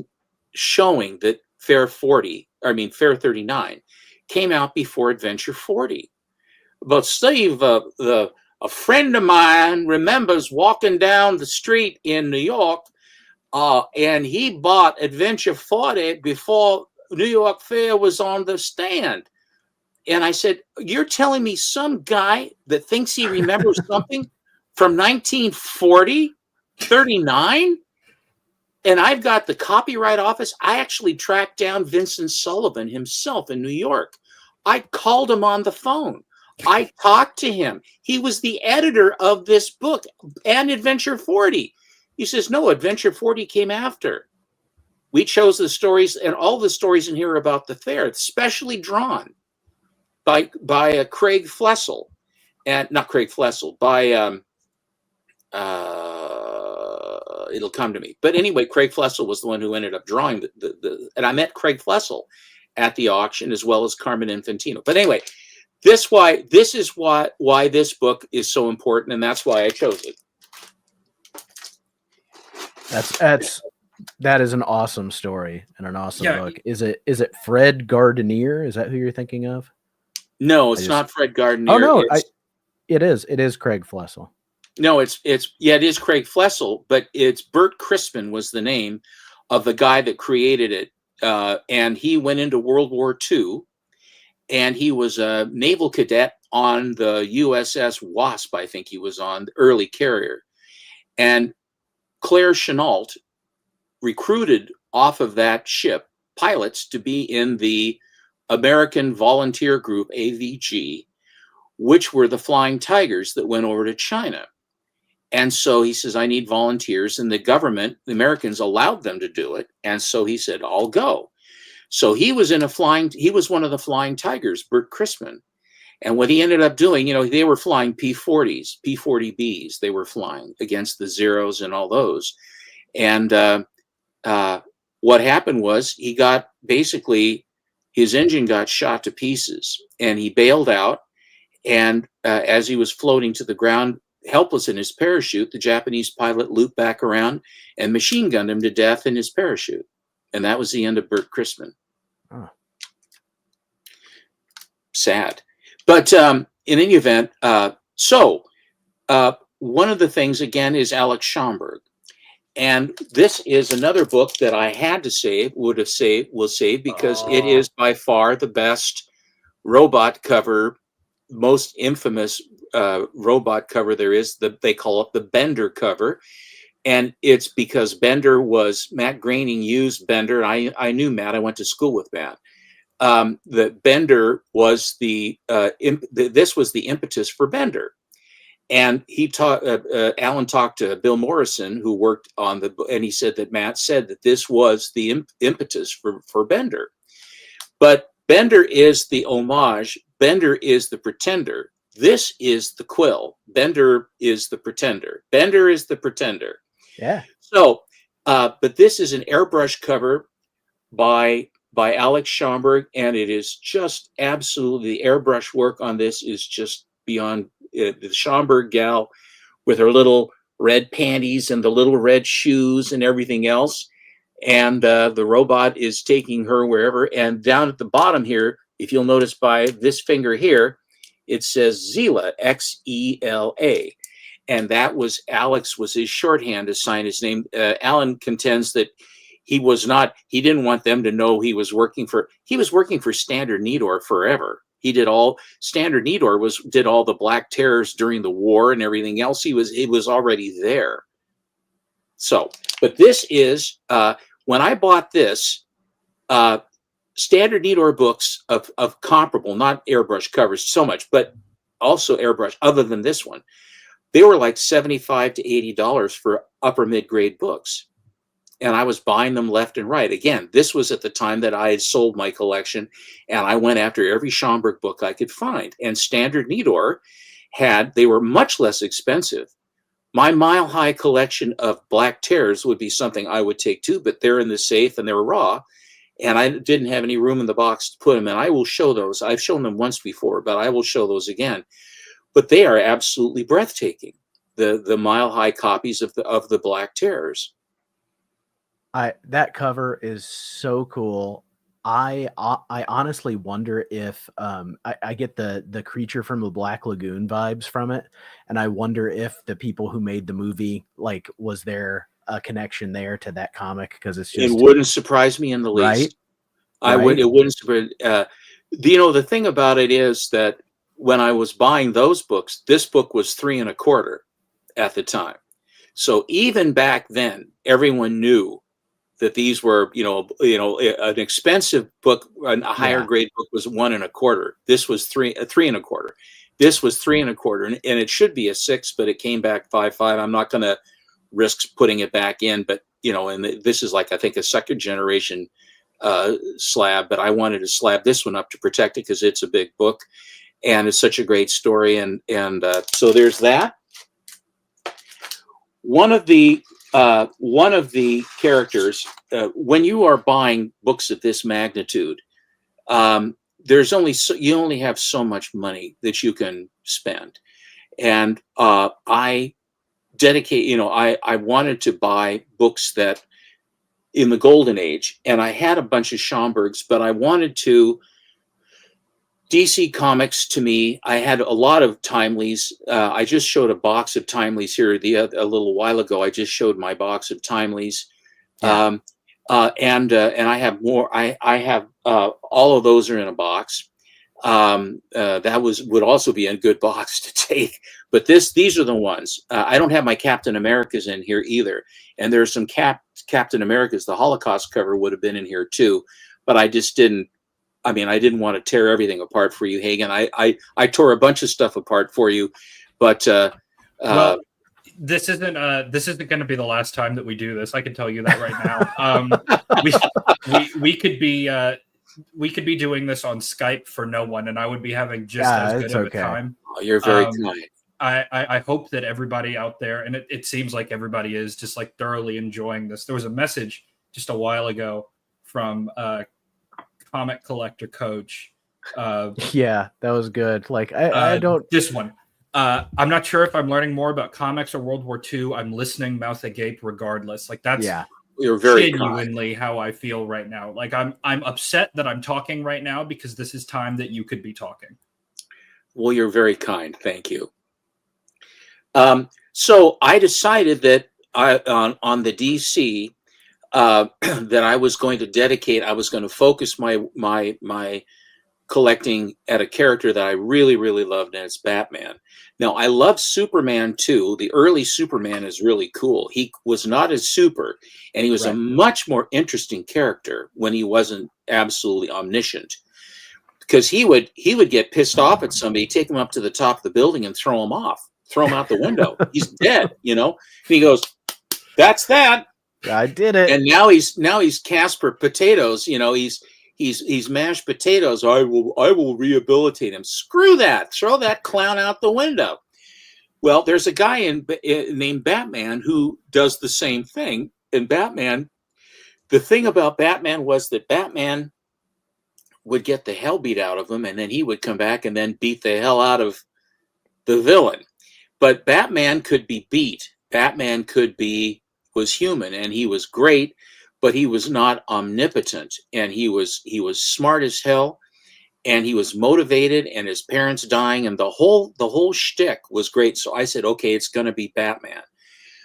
showing that Fair 39 came out before Adventure 40. But Steve, a friend of mine remembers walking down the street in New York, and he bought Adventure 40 before New York Fair was on the stand. And I said, you're telling me some guy that thinks he remembers something from 1940, 39? And I've got the copyright office. I actually tracked down Vincent Sullivan himself in New York. I called him on the phone. I talked to him. He was the editor of this book and Adventure 40. He says, no, Adventure 40 came after. We chose the stories, and all the stories in here are about the fair. It's specially drawn by Craig Flessel. And not Craig Flessel, by it'll come to me. But anyway, Craig Flessel was the one who ended up drawing and I met Craig Flessel at the auction, as well as Carmen Infantino. But anyway, this is why this book is so important, and that's why I chose it. That is an awesome story and an awesome book. Is it Fred Gardenier? Is that who you're thinking of? No, it's not Fred Gardenier. Oh no, it is Craig Flessel. No, it is Craig Flessel, but it's Bert Crispin was the name of the guy that created it. And he went into World War II, and he was a naval cadet on the USS Wasp, I think he was on, the early carrier. And Claire Chenault recruited off of that ship pilots to be in the American Volunteer Group, AVG, which were the Flying Tigers that went over to China. And so he says, I need volunteers. And the government, the Americans, allowed them to do it. And so he said, I'll go. So he was one of the Flying Tigers, Bert Crispin. And what he ended up doing, they were flying P-40s, P-40Bs. They were flying against the Zeros and all those. And what happened was his engine got shot to pieces, and he bailed out. And as he was floating to the ground, helpless in his parachute, the Japanese pilot looped back around and machine gunned him to death in his parachute. And that was the end of Bert Christman. Oh. Sad. But in any event, one of the things, again, is Alex Schomburg. And this is another book that I had to save, will save, because it is by far the best robot cover, most infamous robot cover there is. They call it the Bender cover. And it's because Bender was, Matt Groening used Bender. I knew Matt. I went to school with Matt. The Bender was this was the impetus for Bender. And he Alan talked to Bill Morrison, who worked on and he said that Matt said that this was the impetus for Bender. But Bender is the homage. Bender is the pretender. This is the quill. Bender is the pretender. Bender is the pretender. Yeah. So, but this is an airbrush cover by Alex Schomburg, and it is just absolutely, the airbrush work on this is just beyond. The Schomburg gal with her little red panties and the little red shoes and everything else. And the robot is taking her wherever. And down at the bottom here, if you'll notice by this finger here, it says Xela, Xela. And that was Alex, was his shorthand to sign his name. Alan contends that he didn't want them to know he was working for Standard Nidor forever. He did Standard Nidor did all the Black Terrors during the war and everything else. He was already there. So, but this is, when I bought this, Standard Nidor books of comparable, not airbrush covers so much, but also airbrush, other than this one, they were like $75 to $80 for upper mid-grade books. And I was buying them left and right. Again, this was at the time that I had sold my collection, and I went after every Schomburg book I could find. And Standard Nidor they were much less expensive. My Mile High collection of Black Terrors would be something I would take too, but they're in the safe and they were raw, and I didn't have any room in the box to put them in. I will show those. I've shown them once before, but I will show those again. But they are absolutely breathtaking. The Mile High copies of the Black Terrors. That cover is so cool. I honestly wonder if I get the Creature from the Black Lagoon vibes from it, and I wonder if the people who made the movie, like, was there a connection there to that comic? Because it's just, it wouldn't surprise me in the least. Right? It wouldn't surprise. The thing about it is that when I was buying those books, this book was $3 1/4 at the time. So even back then, everyone knew that these were, an expensive book, a higher grade book was $1 1/4. This was $3 1/4. This was $3 1/4, and it should be a 6, but it came back 5.5. I'm not going to risk putting it back in, but and this is like, I think, a second generation slab, but I wanted to slab this one up to protect it because it's a big book, and it's such a great story, and so there's that. One of the characters, when you are buying books of this magnitude, you only have so much money that you can spend. And I wanted to buy books that in the golden age, and I had a bunch of Schomburgs, but I wanted to, DC Comics, to me, I had a lot of Timelies. I just showed a box of Timelies here a little while ago. I just showed my box of Timelies. Yeah. And I have more. I have all of those are in a box. That would also be a good box to take. But these are the ones. I don't have my Captain Americas in here either. And there's some Captain Americas. The Holocaust cover would have been in here too, but I just didn't. I mean, I didn't want to tear everything apart for you, Hagen. I tore a bunch of stuff apart for you, but well, this isn't going to be the last time that we do this. I can tell you that right now. We could be doing this on Skype for no one, and I would be having just as good of a time. Oh, you're very kind. I hope that everybody out there, and it seems like everybody is just like thoroughly enjoying this. There was a message just a while ago from Comic Collector Coach. Yeah, that was good. Like I don't this one. I'm not sure if I'm learning more about comics or World War II. I'm listening mouth agape regardless. Like that's You're very genuinely how I feel right now. Like I'm upset that I'm talking right now because this is time that you could be talking. Well, you're very kind. Thank you. So I decided that on the DC that I was going to dedicate. I was going to focus my collecting at a character that I really, really loved, and it's Batman. Now, I love Superman too. The early Superman is really cool. He was not as super, and he was a much more interesting character when he wasn't absolutely omniscient. Because he would get pissed off at somebody, take him up to the top of the building and throw him out the window. He's dead, And he goes, "That's that. I did it." And now he's Casper Potatoes, He's mashed potatoes. I will rehabilitate him. Screw that. Throw that clown out the window. Well, there's a guy named Batman who does the same thing. And Batman, the thing about Batman was that Batman would get the hell beat out of him, and then he would come back and then beat the hell out of the villain. But Batman could be beat. Batman was human, and he was great. But he was not omnipotent, and he was smart as hell, and he was motivated, and his parents dying, and the whole shtick was great. So I said, okay, it's going to be Batman.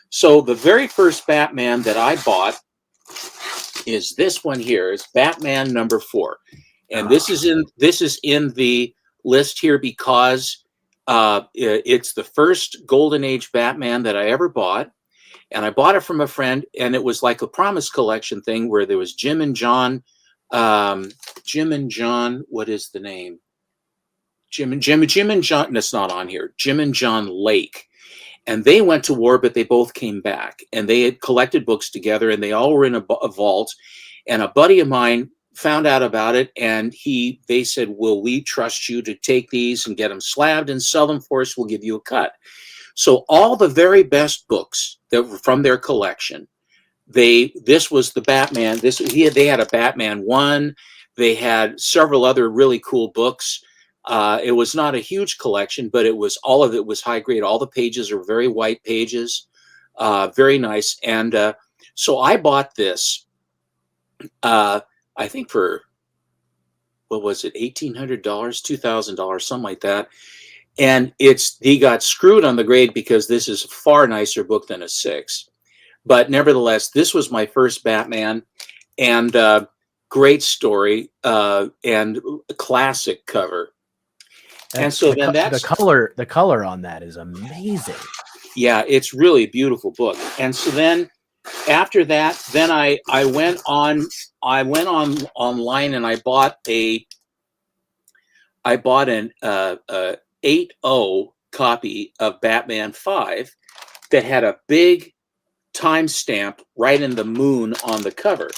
So the very first Batman that I bought is this one here. It's Batman #4, and this is in the list here because it's the first Golden Age Batman that I ever bought. And I bought it from a friend, and it was like a Promise Collection thing where there was Jim and John, what is the name? Jim and John, that's not on here. Jim and John Lake. And they went to war, but they both came back. And they had collected books together, and they all were in a vault. And a buddy of mine found out about it, and they said, "Will we trust you to take these and get them slabbed and sell them for us? We'll give you a cut." So all the very best books that were from their collection, this was the Batman. They had a Batman 1. They had several other really cool books. It was not a huge collection, but all of it was high grade. All the pages are very white pages, very nice. And so I bought this. I think for what was it, $1,800, $2,000, something like that. And he got screwed on the grade because this is a far nicer book than a 6. But nevertheless, this was my first Batman, and great story, and a classic cover. And so then the color on that is amazing. Yeah, it's really a beautiful book. And so then after that, then I went online and I bought an 8.0 copy of Batman 5 that had a big timestamp right in the moon on the cover.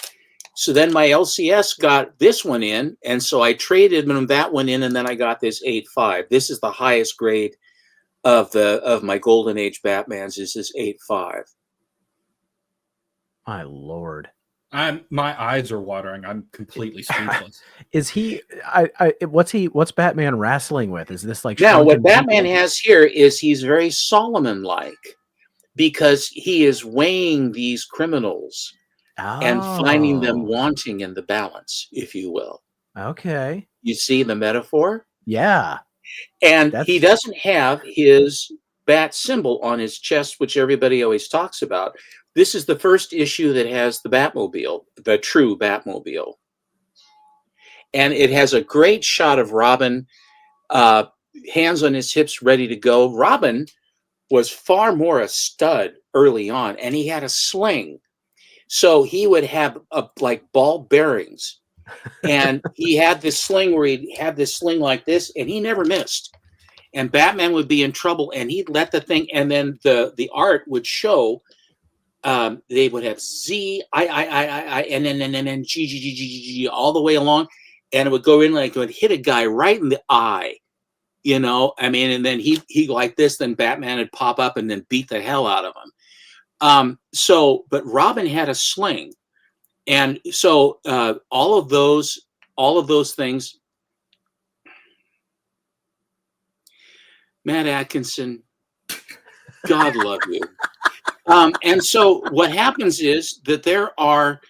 So then my LCS got this one in, and so I traded that one in, and then I got this 8.5. This is the highest grade of my Golden Age Batmans. Is this 8.5? My Lord. My eyes are watering. I'm completely speechless. Is he? What's Batman wrestling with? Is this like now? What Batman has here is he's very Solomon-like because he is weighing these criminals and finding them wanting in the balance, if you will. Okay. You see the metaphor? Yeah. And he doesn't have his bat symbol on his chest, which everybody always talks about. This is the first issue that has the Batmobile, the true Batmobile. And it has a great shot of Robin, hands on his hips, ready to go. Robin was far more a stud early on, and he had a sling. So he would have like ball bearings. And he had this sling where he'd have this sling like this, and he never missed. And Batman would be in trouble, and he'd let the thing, and then the art would show. They would have Z, I, and then G, all the way along, and it would go in like it would hit a guy right in the eye, and then he like this, then Batman would pop up and then beat the hell out of him. But Robin had a sling, and so all of those things. Matt Atkinson, God love you. And so what happens is that there are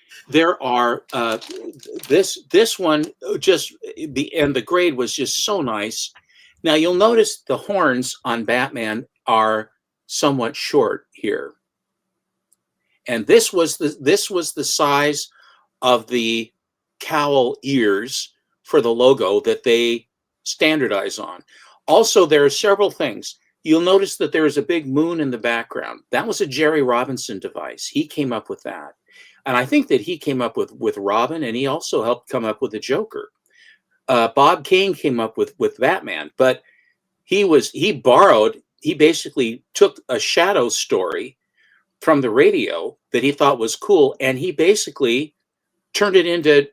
this one just the grade was just so nice. Now you'll notice the horns on Batman are somewhat short here, and this was the size of the cowl ears for the logo that they standardize on. Also, there are several things. You'll notice that there is a big moon in the background. That was a Jerry Robinson device. He came up with that. And I think that he came up with Robin, and he also helped come up with the Joker. Bob Kane came up with Batman, but he basically took a Shadow story from the radio that he thought was cool, and he basically turned it into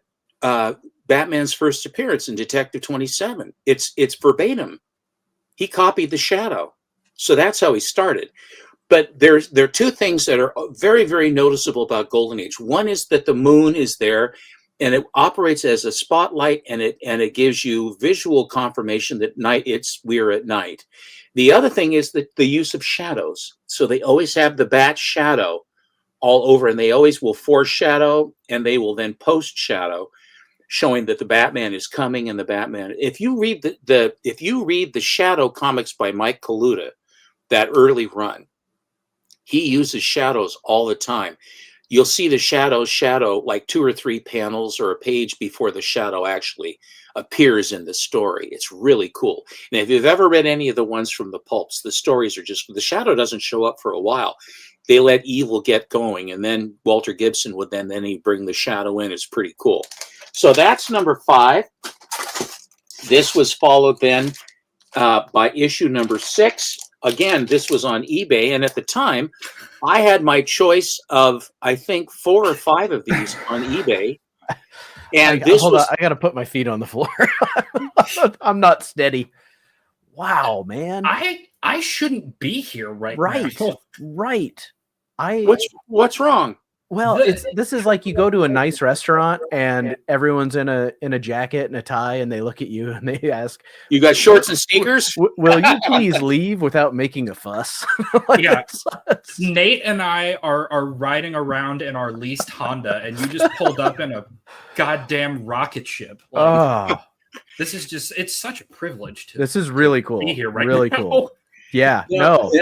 Batman's first appearance in Detective 27. It's verbatim. He copied the Shadow. So that's how he started. But there are two things that are very, very noticeable about Golden Age. One is that the moon is there, and it operates as a spotlight, and it gives you visual confirmation that we're at night. The other thing is that the use of shadows. So they always have the bat shadow all over, and they always will foreshadow, and they will then post shadow, showing that the Batman is coming, and the Batman. If you read the Shadow comics by Mike Kaluta, that early run, he uses shadows all the time. You'll see the shadow like 2 or 3 panels or a page before the shadow actually appears in the story. It's really cool. And if you've ever read any of the ones from the pulps, the stories are just, the shadow doesn't show up for a while. They let evil get going, and then Walter Gibson would then he'd bring the shadow in. It's pretty cool. So that's number 5. This was followed then by issue number 6. Again, this was on eBay, and at the time, I had my choice of, I think, 4 or 5 of these on eBay. And hold on, I got to put my feet on the floor. I'm not steady. Wow, man! I shouldn't be here right now. Right. What's wrong? Well, this is like you go to a nice restaurant and everyone's in a jacket and a tie, and they look at you and they ask, "You got shorts and sneakers? Will you please leave without making a fuss?" Yeah, Nate and I are riding around in our leased Honda, and you just pulled up in a goddamn rocket ship. This is just—it's such a privilege This is really cool. Be here right really now. Cool. Yeah.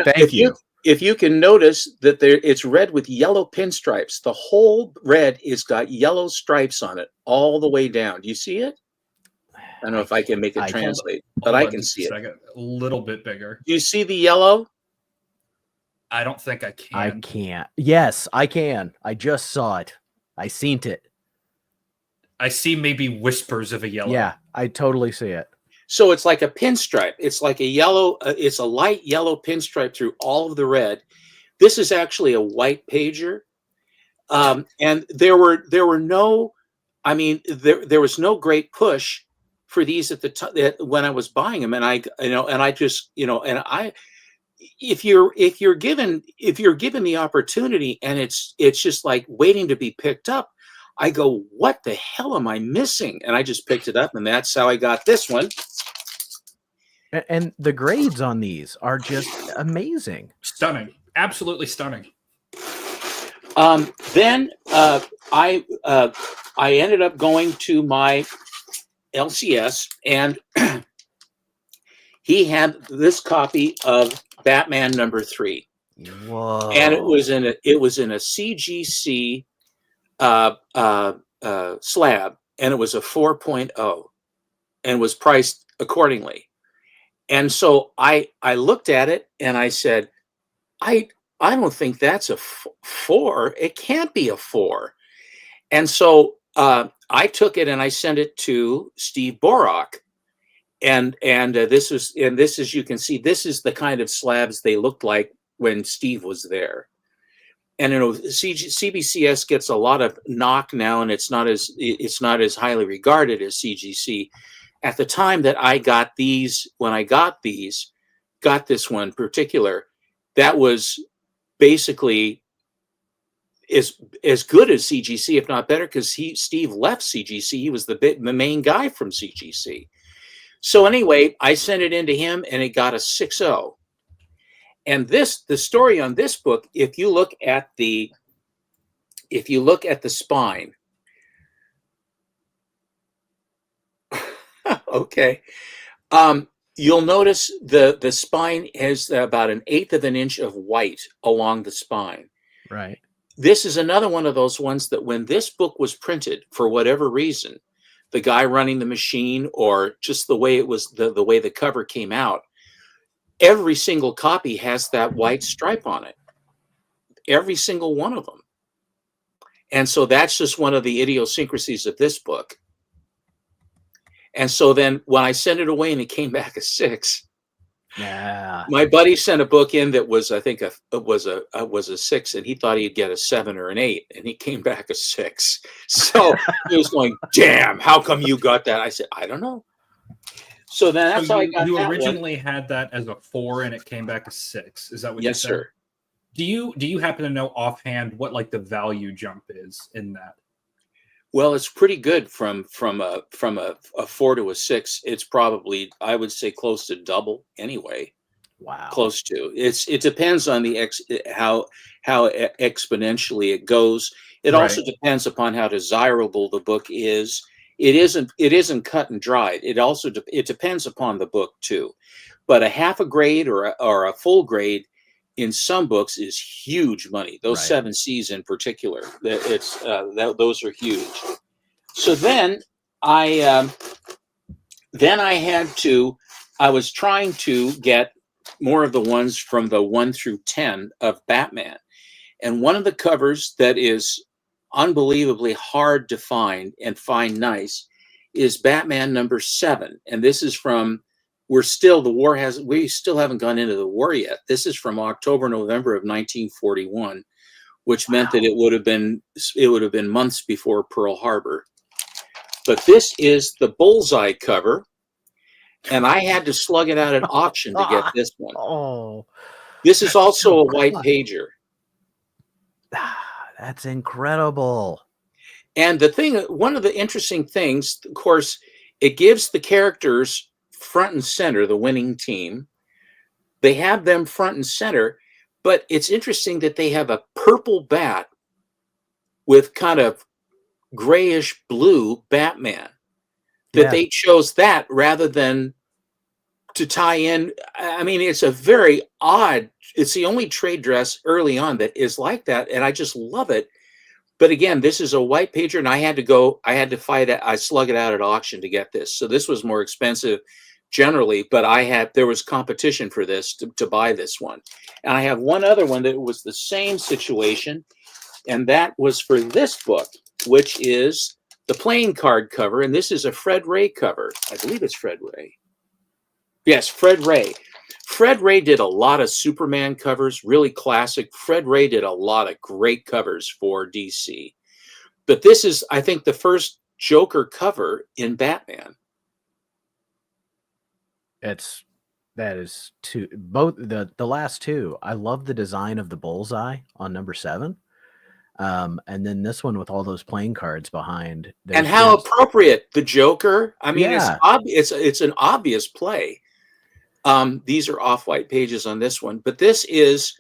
Thank you. If you can notice that it's red with yellow pinstripes, the whole red is got yellow stripes on it all the way down. Do you see it? I don't know if I can make it translate, but I can see it. A little bit bigger. Do you see the yellow? I don't think I can. I can't. Yes, I can. I just saw it. I seen it. I see maybe whispers of a yellow. Yeah, I totally see it. So it's like a pinstripe. It's like a yellow. It's a light yellow pinstripe through all of the red. This is actually a white pager, and there were no. I mean, there was no great push for these at the time when I was buying them, and if you're given the opportunity, and it's just like waiting to be picked up. I go, what the hell am I missing? And I just picked it up, and that's how I got this one. And the grades on these are just amazing. Stunning. Absolutely stunning. Then I ended up going to my LCS, and he had this copy of Batman #3. Whoa. And it was in a CGC slab, and it was a 4.0 and was priced accordingly. And so I looked at it and I said, I don't think that's a 4. It can't be a 4. And so I took it and I sent it to Steve Borak. And this is, you can see, this is the kind of slabs they looked like when Steve was there. And CBCS gets a lot of knock now, and it's not as highly regarded as CGC. At the time that I got these, got this one in particular, that was basically as good as CGC, if not better, because Steve left CGC. He was the main guy from CGC. So anyway, I sent it in to him, and it got a 6.0. And the story on this book, if you look at the spine, okay, you'll notice the spine has about 1/8 of an inch of white along the spine. Right. This is another one of those ones that when this book was printed, for whatever reason, the guy running the machine or just the way it was, the way the cover came out, every single copy has that white stripe on it. Every single one of them. And so that's just one of the idiosyncrasies of this book. And so then when I sent it away and it came back a 6, Yeah. my buddy sent a book in that was, I think, was a 6, and he thought he'd get a 7 or an 8, and he came back a 6. So he was going, "Damn, how come you got that?" I said, "I don't know." So then that's how I got you that originally had that as a 4, and it came back a 6. Is that what you Yes, said? sir. Do you happen to know offhand what like the value jump is in that? Well, it's pretty good from a 4 to a 6. It's probably, I would say, close to double anyway. Wow. Close to. It depends on the how exponentially it goes. It also depends upon how desirable the book is. It isn't cut and dried. It also it depends upon the book too. But a half a grade or a full grade in some books is huge money. Those 7 C's in particular, those are huge. So then I was trying to get more of the ones from the 1 through 10 of Batman. And one of the covers that is unbelievably hard to find and find nice is Batman number 7. And this is from, we still haven't gone into the war yet. This is from October, November of 1941, which meant that it would have been months before Pearl Harbor. But this is the Bullseye cover, and I had to slug it out at auction to get this one. Oh, this is also a white pager. That's incredible. And one of the interesting things, of course, it gives the characters front and center, the winning team. They have them front and center, but it's interesting that they have a purple bat with kind of grayish blue Batman. They chose that rather than to tie in. I mean, it's a very odd, it's the only trade dress early on that is like that, and I just love it. But again, this is a white pager, and I had to fight it. I slug it out at auction to get this. So this was more expensive generally, but there was competition for this to buy this one. And I have one other one that was the same situation, and that was for this book, which is the playing card cover, and this is a Fred Ray cover. I believe it's Fred Ray. Yes, Fred Ray. Fred Ray did a lot of Superman covers, really classic. Fred Ray did a lot of great covers for DC. But this is, I think, the first Joker cover in Batman. That is both the last two. I love the design of the bullseye on number 7. And then this one with all those playing cards behind. And how appropriate, the Joker. I mean, it's an obvious play. These are off-white pages on this one, but this is,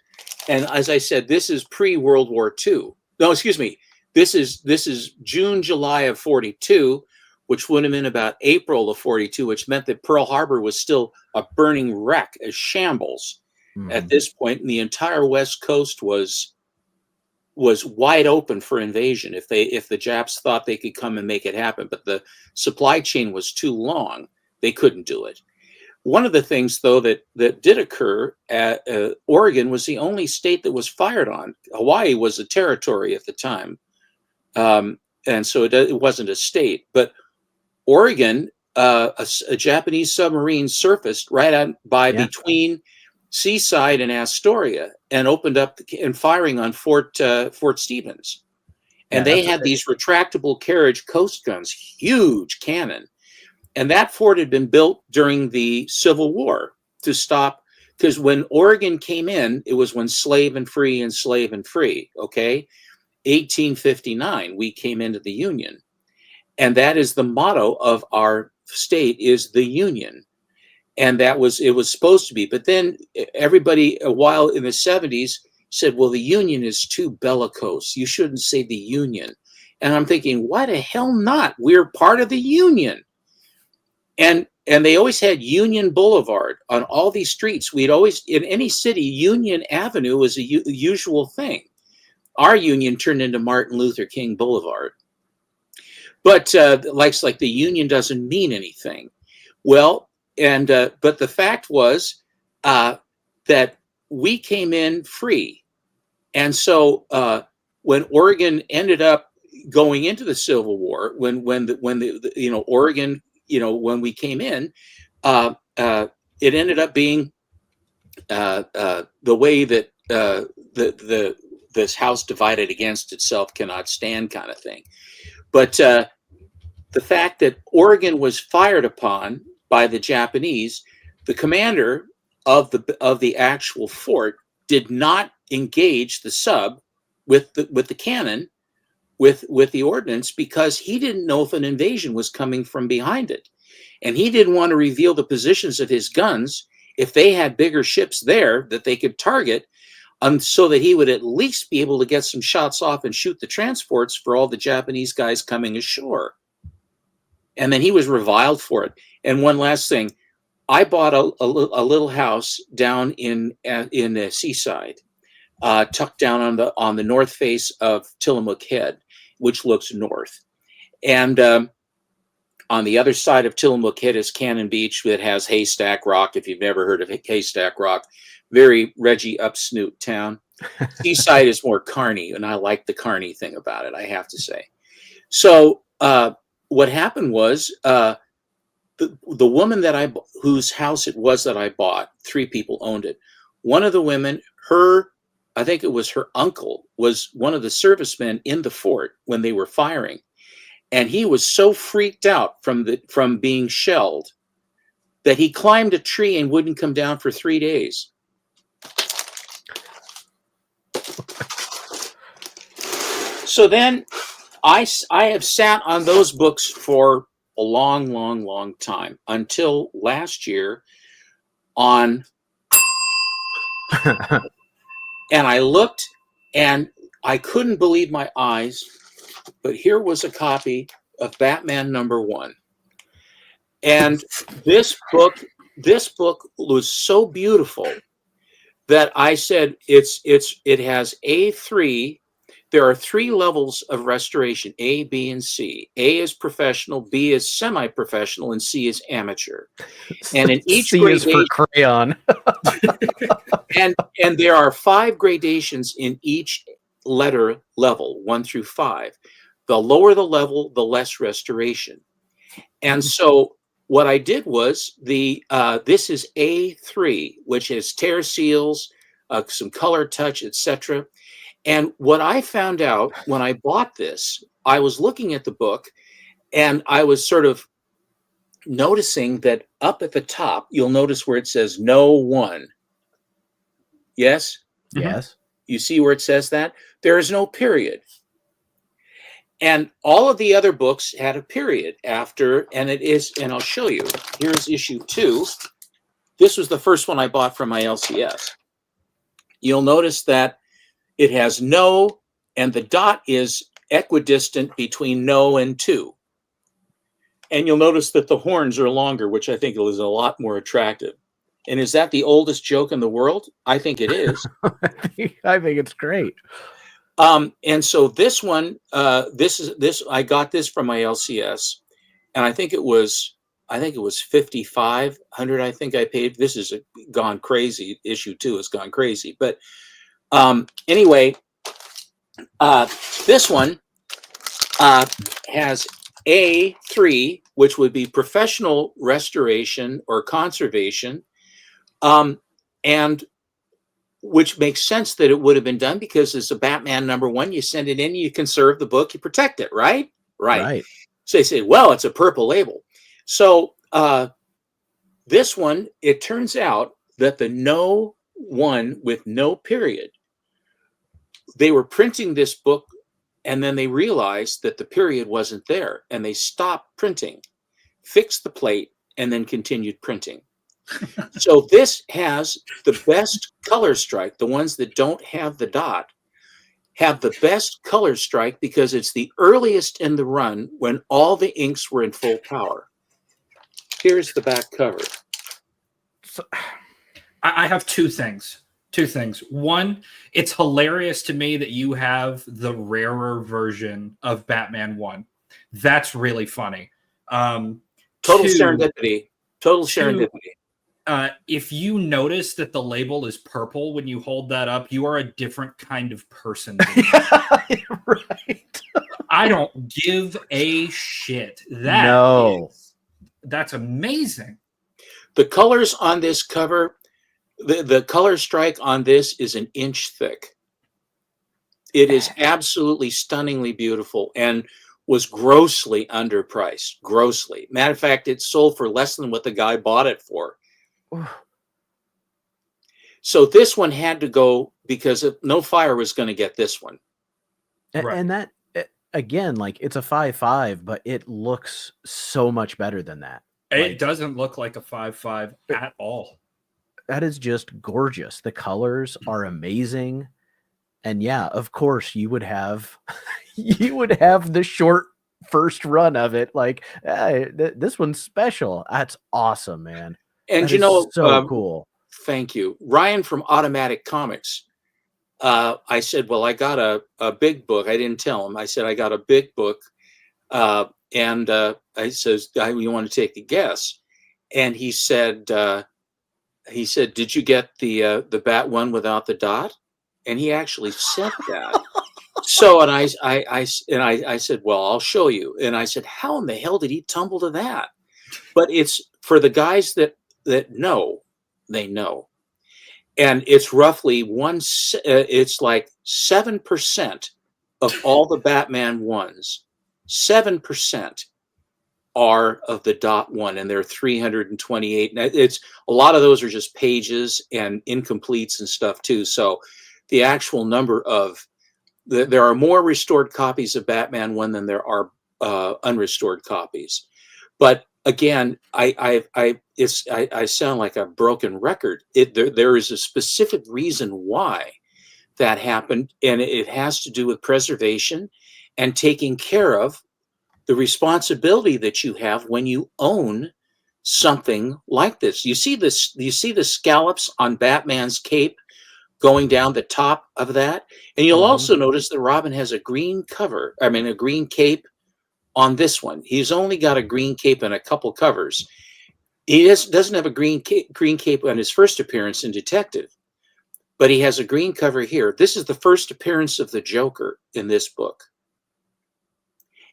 and as I said, this is pre-World War II. No, excuse me. This is June, July of 42, which would have been about April of 42, which meant that Pearl Harbor was still a burning wreck, a shambles at this point, and the entire West Coast was wide open for invasion if the Japs thought they could come and make it happen, but the supply chain was too long. They couldn't do it. One of the things, though, that did occur at Oregon was the only state that was fired on. Hawaii was a territory at the time, and so it wasn't a state. But Oregon, a Japanese submarine surfaced right out between Seaside and Astoria and opened up and firing on Fort Stevens. And they had these retractable carriage coast guns, huge cannon. And that fort had been built during the Civil War to stop, because when Oregon came in, it was when slave and free, okay? 1859, we came into the Union. And that is the motto of our state is the Union. And it was supposed to be. But then everybody, a while in the 70s, said, well, the Union is too bellicose. You shouldn't say the Union. And I'm thinking, why the hell not? We're part of the Union. And they always had Union Boulevard on all these streets. We'd always, in any city, Union Avenue was a usual thing. Our Union turned into Martin Luther King Boulevard. But like the Union doesn't mean anything. Well, but the fact was that we came in free. And so when Oregon ended up going into the Civil War, when Oregon, when we came in, it ended up being the way that this house divided against itself cannot stand kind of thing. But the fact that Oregon was fired upon by the Japanese, the commander of the actual fort did not engage the sub with the cannon, with the ordnance, because he didn't know if an invasion was coming from behind it, and he didn't want to reveal the positions of his guns if they had bigger ships there that they could target, so that he would at least be able to get some shots off and shoot the transports for all the Japanese guys coming ashore. And then he was reviled for it. And one last thing, I bought a little house down in the seaside, tucked down on the north face of Tillamook Head, which looks north. And on the other side of Tillamook Head is Cannon Beach, that has Haystack Rock. If you've never heard of Haystack Rock, very Reggie Upsnoot town. Seaside is more carny, and I like the carny thing about it, I have to say. So what happened was the woman whose house it was that I bought, 3 people owned it. One of the women, I think it was her uncle, was one of the servicemen in the fort when they were firing. And he was so freaked out from being shelled that he climbed a tree and wouldn't come down for 3 days. So then I have sat on those books for a long, long, long time, until last year and I looked and I couldn't believe my eyes, but here was a copy of Batman #1. And this book was so beautiful that I said it has A3. There are 3 levels of restoration, A, B, and C. A is professional, B is semi-professional, and C is amateur. And in each C is for crayon. and there are 5 gradations in each letter level, 1 through 5. The lower the level, the less restoration. And so what I did was this is A3, which has tear seals, some color touch, etc. And what I found out when I bought this, I was looking at the book and I was sort of noticing that up at the top, you'll notice where it says No 1. Yes? Yes. You see where it says that? There is no period. And all of the other books had a period after, and I'll show you. Here's issue 2. This was the first one I bought from my LCS. You'll notice that it has no, and the dot is equidistant between no and 2. And you'll notice that the horns are longer, which I think is a lot more attractive. And is that the oldest joke in the world? I think it is. I think it's great. And so this one, I got this from my LCS, and I think it was $5,500. I think I paid. This is gone crazy. Issue 2 has gone crazy. But anyway, this one has A3, which would be professional restoration or conservation, and which makes sense that it would have been done because it's a Batman #1. You send it in, you conserve the book, you protect it, right? Right. So they say, well, it's a purple label. So this one, it turns out that the No 1 with no period, they were printing this book and then they realized that the period wasn't there and they stopped printing fixed the plate, and then continued printing. So this has the best color strike. The ones that don't have the dot have the best color strike because it's the earliest in the run when all the inks were in full power. Here's the back cover. So, I have two things. One, it's hilarious to me that you have the rarer version of Batman 1. That's really funny. Total Two, serendipity. Total serendipity. If you notice that the label is purple when you hold that up, you are a different kind of person. Right. I don't give a shit. That's amazing. The colors on this cover, the color strike on this is an inch thick. It is absolutely stunningly beautiful and was grossly underpriced. Grossly. Matter of fact, it sold for less than what the guy bought it for. So this one had to go because No Fire was going to get this one. And that, again, like, it's a 5.5, but it looks so much better than that. It doesn't look like a 5.5 at all. That is just gorgeous. The colors are amazing. And yeah, of course you would have the short first run of it. Like, hey, this one's special. That's awesome, man. And that so cool. Thank you. Ryan from Automatic Comics. I said, well, I got a big book. I didn't tell him. I said, I got a big book. And I says, you want to take a guess? And he said, did you get the Bat one without the dot? And he actually said that. So, and I said, well, I'll show you. And I said, how in the hell did he tumble to that? But it's for the guys that know, they know. And it's roughly it's like 7% of all the Batman ones. 7% are of the dot one, and there are 328. And it's a lot of those are just pages and incompletes and stuff too. So the actual number of there are more restored copies of Batman 1 than there are unrestored copies. But again, I sound like a broken record. There is a specific reason why that happened, and it has to do with preservation and taking care of the responsibility that you have when you own something like this. You see this? You see the scallops on Batman's cape going down the top of that, and you'll also notice that Robin has a green cover. I mean, a green cape on this one. He's only got a green cape and a couple covers. He doesn't have a green cape on his first appearance in Detective, but he has a green cover here. This is the first appearance of the Joker in this book.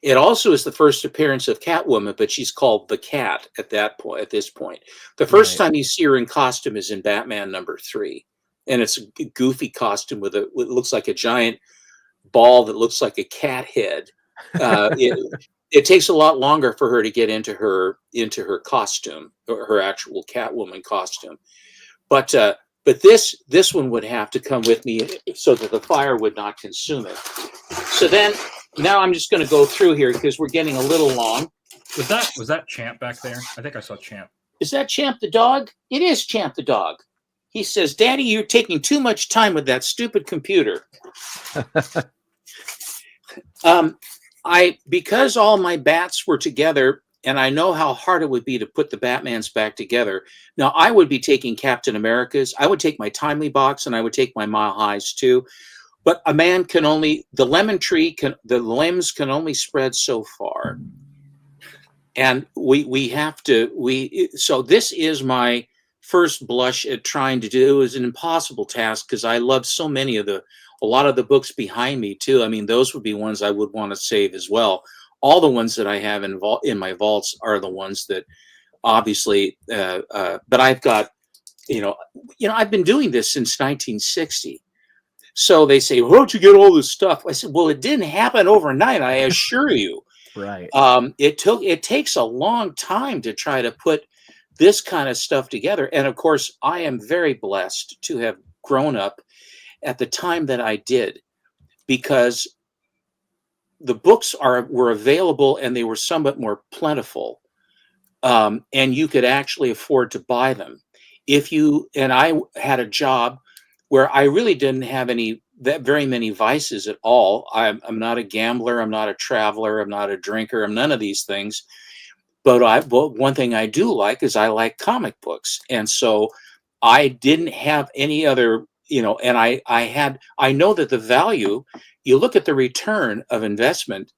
It also is the first appearance of Catwoman, but she's called the Cat at this point. The first time you see her in costume is in Batman #3. And it's a goofy costume with it looks like a giant ball that looks like a cat head. It takes a lot longer for her to get into her costume, or her actual Catwoman costume. But this one would have to come with me so that the fire would not consume it. So then now I'm just going to go through here because we're getting a little long. Was that Champ back there? I think I saw Champ. Is that Champ the dog? It is Champ the dog. He says, Daddy, you're taking too much time with that stupid computer. Because all my bats were together, and I know how hard it would be to put the Batmans back together. Now, I would be taking Captain America's. I would take my Timely box, and I would take my Mile Highs too. But a man can only, the limbs can only spread so far. And so this is my first blush at trying to do. It was an impossible task because I loved so many of a lot of the books behind me too. I mean, those would be ones I would want to save as well. All the ones that I have in my vaults are the ones that obviously, but I've got, I've been doing this since 1960. So they say, where'd you get all this stuff? I said, well, it didn't happen overnight, I assure you. Right. It takes a long time to try to put this kind of stuff together. And of course, I am very blessed to have grown up at the time that I did, because the books were available and they were somewhat more plentiful. and you could actually afford to buy them. And I had a job where I really didn't have very many vices at all. I'm not a gambler. I'm not a traveler. I'm not a drinker. I'm none of these things. But one thing I do like is I like comic books. And so I didn't have any other, and I know that the value, you look at the return of investment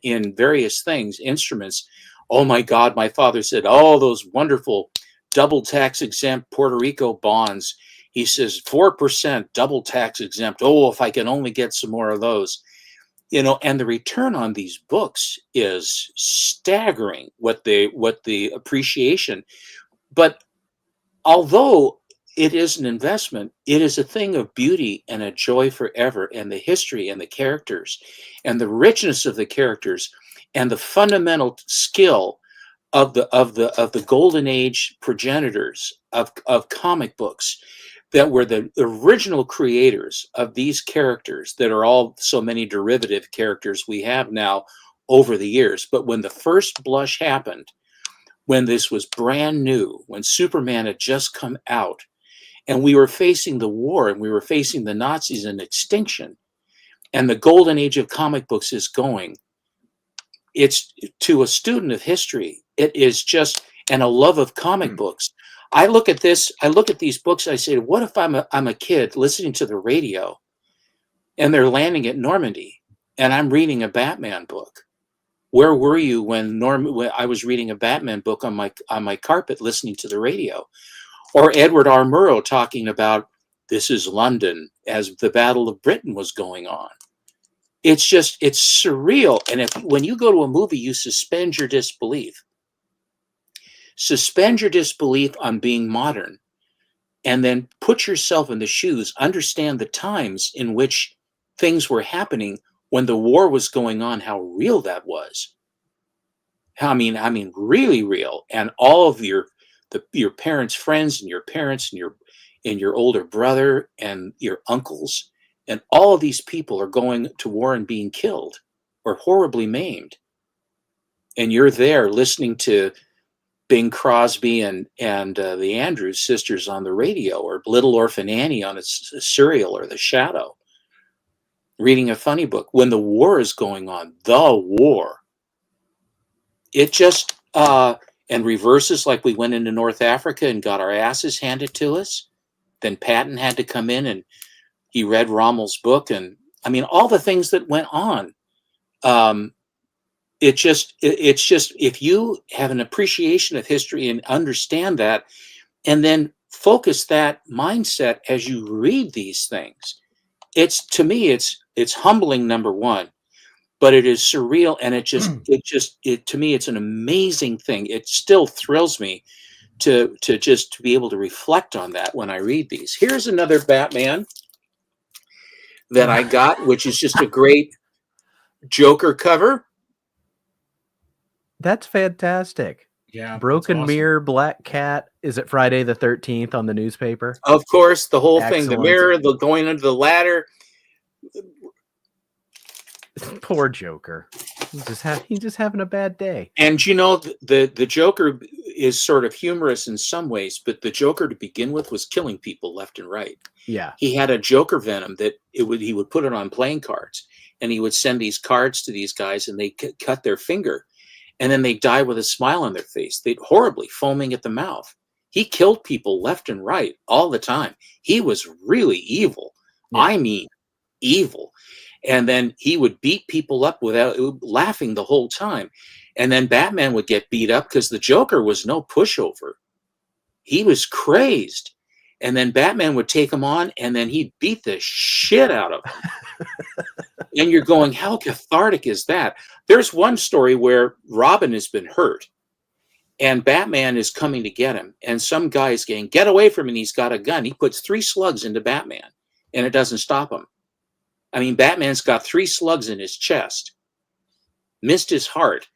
in various things, instruments. Oh my God, my father said, oh, those wonderful double tax exempt Puerto Rico bonds. He says 4% double tax exempt. Oh, if I can only get some more of those. And the return on these books is staggering, what the appreciation. But although it is an investment, it is a thing of beauty and a joy forever, and the history and the characters and the richness of the characters and the fundamental skill of the golden age progenitors of comic books that were the original creators of these characters that are all so many derivative characters we have now over the years. But when the first blush happened, when this was brand new, when Superman had just come out, and we were facing the war, and we were facing the Nazis and extinction, and the golden age of comic books is going, it's, to a student of history, it is just, and a love of comic books. I look at these books, I say, what if I'm a kid listening to the radio and they're landing at Normandy and I'm reading a Batman book? Where were you when I was reading a Batman book on my carpet listening to the radio? Or Edward R. Murrow talking about this is London as the Battle of Britain was going on. It's surreal. And when you go to a movie, you suspend your disbelief. Suspend your disbelief on being modern, and then put yourself in the shoes, understand the times in which things were happening when the war was going on, how real that was. I mean, really real. And all of your parents' friends and your parents and your older brother and your uncles and all of these people are going to war and being killed or horribly maimed. And you're there listening to Bing Crosby and the Andrews sisters on the radio, or Little Orphan Annie on its Serial, or The Shadow, reading a funny book when the war is going on. The war. It just and reverses, like we went into North Africa and got our asses handed to us. Then Patton had to come in and he read Rommel's book, and I mean all the things that went on. It's just if you have an appreciation of history and understand that, and then focus that mindset as you read these things, to me it's humbling, number one, but it is surreal, and to me it's an amazing thing. It still thrills me to be able to reflect on that when I read these. Here's another Batman that I got, which is just a great Joker cover. That's fantastic. Yeah. Broken awesome. Mirror, Black Cat. Is it Friday the 13th on the newspaper? Of course, the whole Excellent. thing, the mirror, the going under the ladder. Poor Joker. He's just having a bad day. And the Joker is sort of humorous in some ways, but the Joker to begin with was killing people left and right. Yeah. He had a Joker venom that he would put it on playing cards, and he would send these cards to these guys, and they cut their finger. And then they die with a smile on their face. They'd horribly foaming at the mouth. He killed people left and right all the time. He was really evil. Yeah. I mean, evil. And then he would beat people up without laughing the whole time. And then Batman would get beat up because the Joker was no pushover. He was crazed. And then Batman would take him on, and then he'd beat the shit out of him. And you're going, how cathartic is that? There's one story where Robin has been hurt, and Batman is coming to get him. And some guy is getting, get away from him, and he's got a gun. He puts 3 slugs into Batman, and it doesn't stop him. I mean, Batman's got 3 slugs in his chest, missed his heart,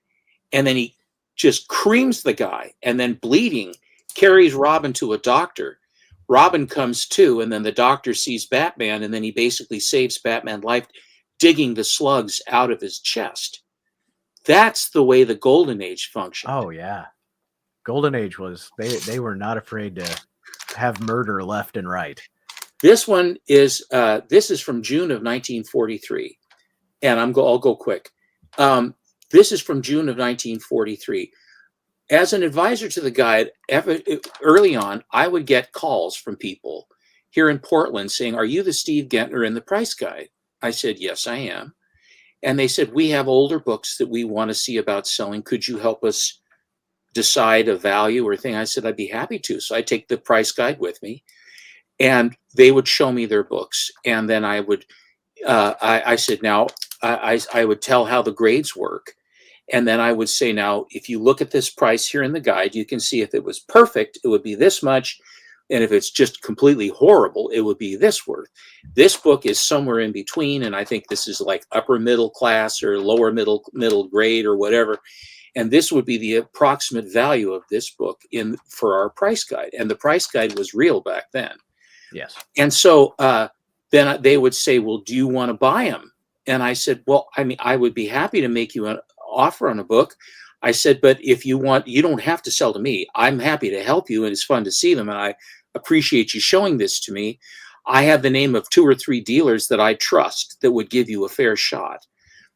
and then he just creams the guy, and then bleeding, carries Robin to a doctor. Robin comes to, and then the doctor sees Batman, and then he basically saves Batman's life, digging the slugs out of his chest. That's the way the Golden Age functioned. Oh, yeah. Golden Age was they were not afraid to have murder left and right. This one is this is from June of 1943, and I'll go quick. This is from June of 1943. As an advisor to the guide, early on, I would get calls from people here in Portland saying, "Are you the Steve Gentner in the Price Guide?" I said, "Yes, I am." And they said, "We have older books that we want to see about selling. Could you help us decide a value or thing?" I said, "I'd be happy to." So I take the Price Guide with me, and they would show me their books, and then I would I said, now I would tell how the grades work, and then I would say, now if you look at this price here in the guide, you can see if it was perfect, it would be this much, and if it's just completely horrible, it would be this worth. This book is somewhere in between, and I think this is like upper middle class or lower middle grade or whatever. And this would be the approximate value of this book for our Price Guide. And the Price Guide was real back then. Yes. And so then they would say, "Well, do you want to buy them?" And I said, "Well, I mean, I would be happy to make you an offer on a book." I said, "But if you want, you don't have to sell to me. I'm happy to help you, and it's fun to see them. And I appreciate you showing this to me. I have the name of 2 or 3 dealers that I trust that would give you a fair shot.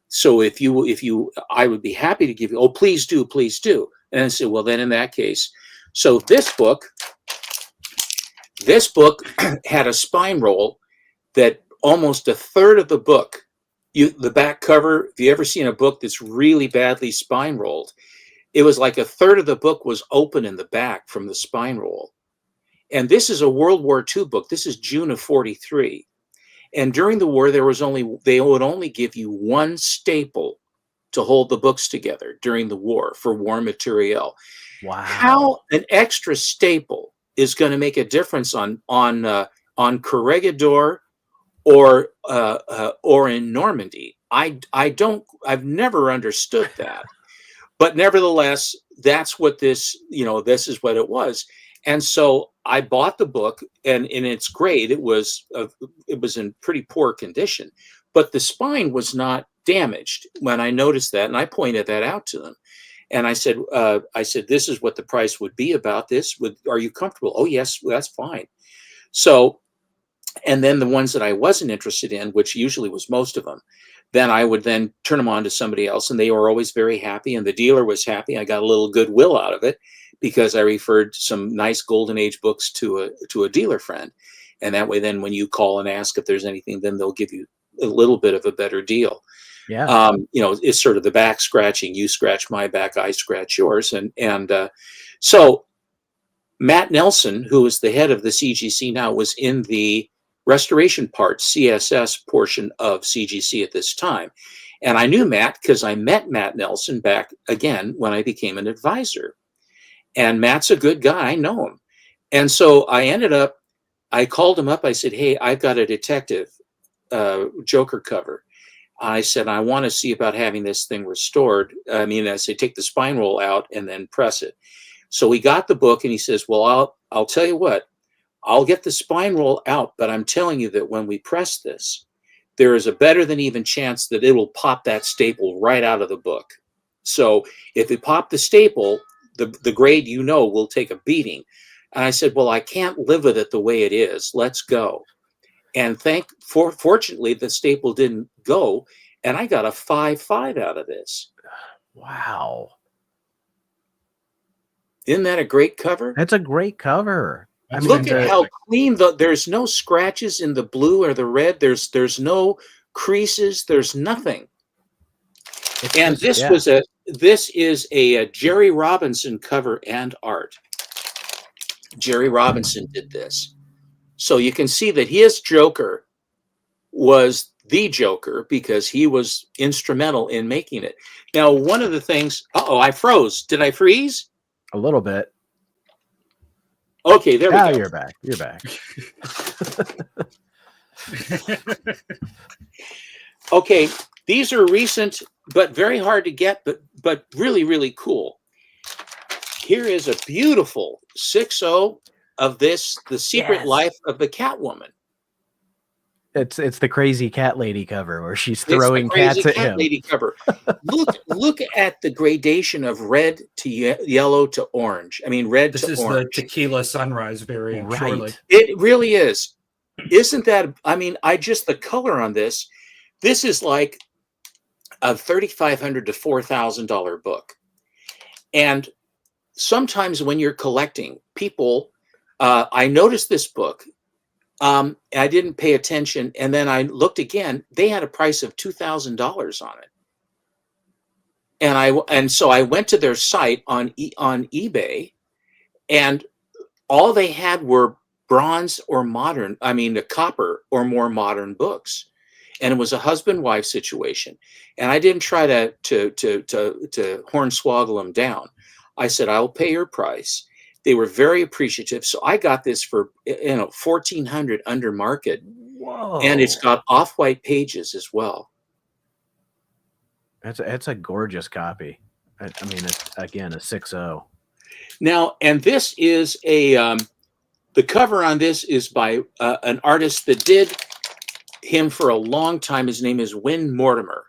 So if you, I would be happy to give you." "Oh, please do, please do." And I said, "Well, then in that case." So this book had a spine roll that almost a third of the book, the back cover, if you ever seen a book that's really badly spine rolled, it was like a third of the book was open in the back from the spine roll. And this is a World War II book. This is June of 43. And during the war, they would only give you 1 staple to hold the books together during the war for war material. Wow. How an extra staple is going to make a difference on Corregidor or in Normandy, I've never understood that. But nevertheless, that's what this is what it was. And so I bought the book, and it's great. It was in pretty poor condition, but the spine was not damaged when I noticed that, and I pointed that out to them. And I said, "This is what the price would be about this. Are you comfortable?" "Oh, yes, that's fine." So, and then the ones that I wasn't interested in, which usually was most of them, then I would then turn them on to somebody else, and they were always very happy, and the dealer was happy. I got a little goodwill out of it because I referred some nice Golden Age books to a dealer friend. And that way, then when you call and ask if there's anything, then they'll give you a little bit of a better deal. Yeah. It's sort of the back scratching. You scratch my back, I scratch yours. So Matt Nelson, who is the head of the CGC now, was in the restoration part, CSS portion of CGC at this time. And I knew Matt because I met Matt Nelson back again when I became an advisor. And Matt's a good guy. I know him. And so I called him up. I said, "Hey, I've got a detective Joker cover." I said, "I want to see about having this thing restored." I said, "Take the spine roll out and then press it." So he got the book, and he says, "Well, I'll tell you what, I'll get the spine roll out, but I'm telling you that when we press this, there is a better than even chance that it'll pop that staple right out of the book. So if it popped the staple, the grade will take a beating." And I said, "Well, I can't live with it the way it is. Let's go." And fortunately, the staple didn't go, and I got a 5.5 out of this. Wow. Isn't that a great cover? That's a great cover. Look at how clean there's no scratches in the blue or the red. There's no creases. There's nothing. And this is a Jerry Robinson cover and art. Jerry Robinson did this. So you can see that his Joker was the Joker because he was instrumental in making it. Now, one of the things, I froze. Did I freeze? A little bit. Okay, there we go. You're back. You're back. Okay, these are recent, but very hard to get, but really, really cool. Here is a beautiful 6.0 of this, The Secret Life of the Catwoman. It's the crazy cat lady cover where she's It's the throwing Crazy cats at Cat him. Lady cover. Look at the gradation of red to yellow to orange. I mean, red This to is orange. the tequila sunrise variant, surely. Right. It really is. Isn't that? I mean, the color on this. This is like a $3,500 to $4,000 book, and sometimes when you're collecting, people, I noticed this book. I didn't pay attention, and then I looked again. They had a price of $2,000 on it, and so I went to their site on eBay, and all they had were bronze or modern. I mean, the copper or more modern books, and it was a husband-wife situation. And I didn't try to hornswoggle them down. I said, "I'll pay your price." They were very appreciative. So I got this for $1,400 under market. Whoa. And it's got off-white pages as well. It's a gorgeous copy. I mean, it's again a 6.0. Now, and this is the cover on this is by an artist that did him for a long time. His name is Win Mortimer,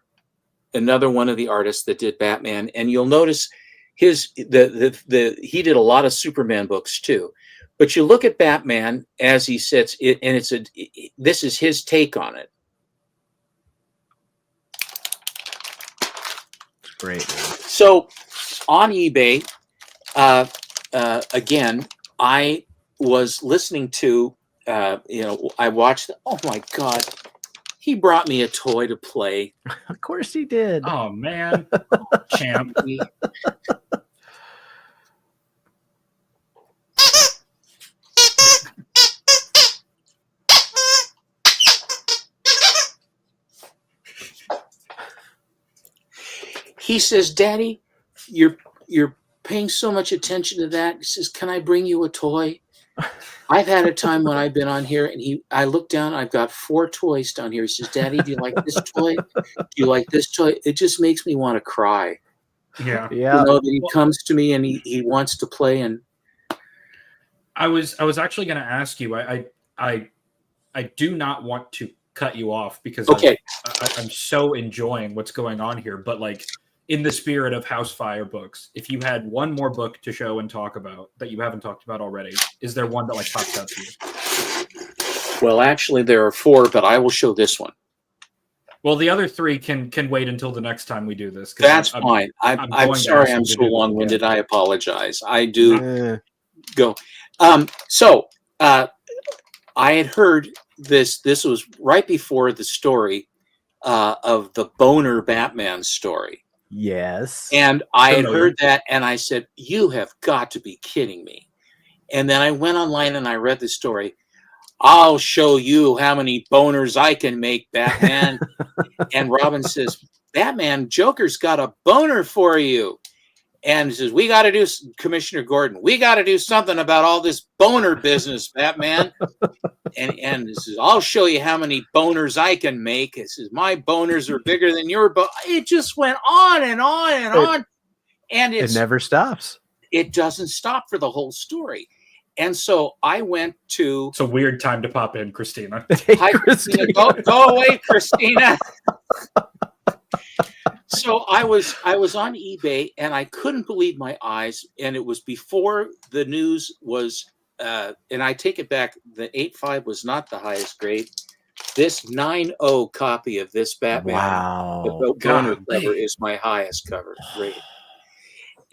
another one of the artists that did Batman. And you'll notice he did a lot of Superman books too. But you look at Batman as he sits, and this is his take on it. Great. So on eBay, again, I was listening to, I watched. Oh my God, he brought me a toy to play. Of course he did. Oh man, champ. He says, "Daddy, you're paying so much attention to that." He says, "Can I bring you a toy?" I've had a time when I've been on here, and I look down. I've got 4 toys down here. He says, "Daddy, do you like this toy? Do you like this toy?" It just makes me want to cry. Yeah. Yeah. That he comes to me and he wants to play. And I was actually going to ask you. I do not want to cut you off because okay, I'm so enjoying what's going on here. But like in the spirit of House Fire books, if you had one more book to show and talk about that you haven't talked about already, is there one that like pops out to you? well, actually, there are 4, but I will show this one. Well, the other 3 can wait until the next time we do this. That's fine. I'm sorry I'm to so do that. long-winded. I apologize. I do Eh, go. So I had heard this. This was right before the story of the Boner Batman story. yes. And I had Familiar. heard that, and I said, "You have got to be kidding me." And then I went online and I read the story. "I'll show you how many boners I can make, Batman." And Robin says, "Batman, Joker's got a boner for you." And he says, "We got to do, Commissioner Gordon, we got to do something about all this boner business, Batman." and he says, "I'll show you how many boners I can make." It says, "My boners are bigger than your It just went on and on and on. And It never stops. it doesn't stop for the whole story. And so I went to It's a weird time to pop in, Christina. Hi, Christina. Go away, Christina. So I was on eBay and I couldn't believe my eyes. And it was before the news was, and I take it back, the 8.5 was not the highest grade. This 9.0 copy of this Batman, Wow. the Boner cover, is my highest cover grade.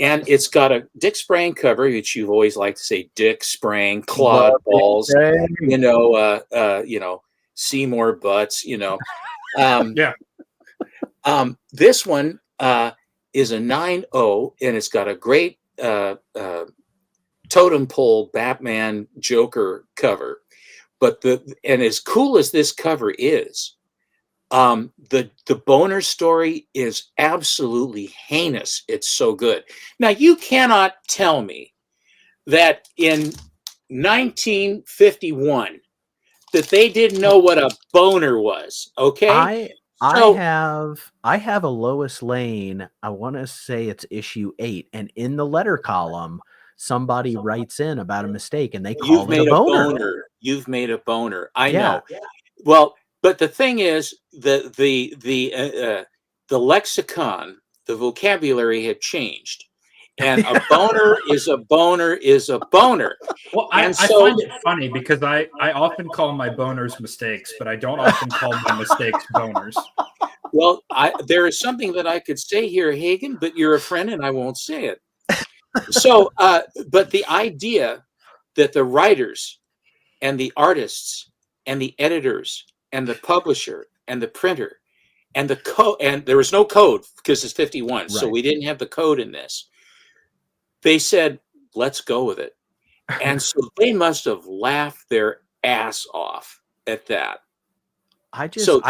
And it's got a Dick Sprang cover, which you've always liked to say, Dick Sprang, Claude balls, Seymour butts, Yeah. This one is a 9.0, and it's got a great totem pole Batman Joker cover. But and as cool as this cover is, the Boner story is absolutely heinous. It's so good. Now, you cannot tell me that in 1951 that they didn't know what a boner was. Okay. I have a Lois Lane. I want to say it's issue 8, and in the letter column, somebody writes in about a mistake, and they call it a boner. You've made a boner. I Yeah. know. Well, But the thing is, the lexicon, the vocabulary had changed, and a boner is a boner is a boner. Well, And I so, find it funny because I often call my boners mistakes, but I don't often call my mistakes boners. well, there is something that I could say here, Hagen, but you're a friend, and I won't say it. So, but the idea that the writers and the artists and the editors and the publisher and the printer and the code, and there was no code because it's 51, so Right. we didn't have the code in this. They said, let's go with it. And so they must have laughed their ass off at that. So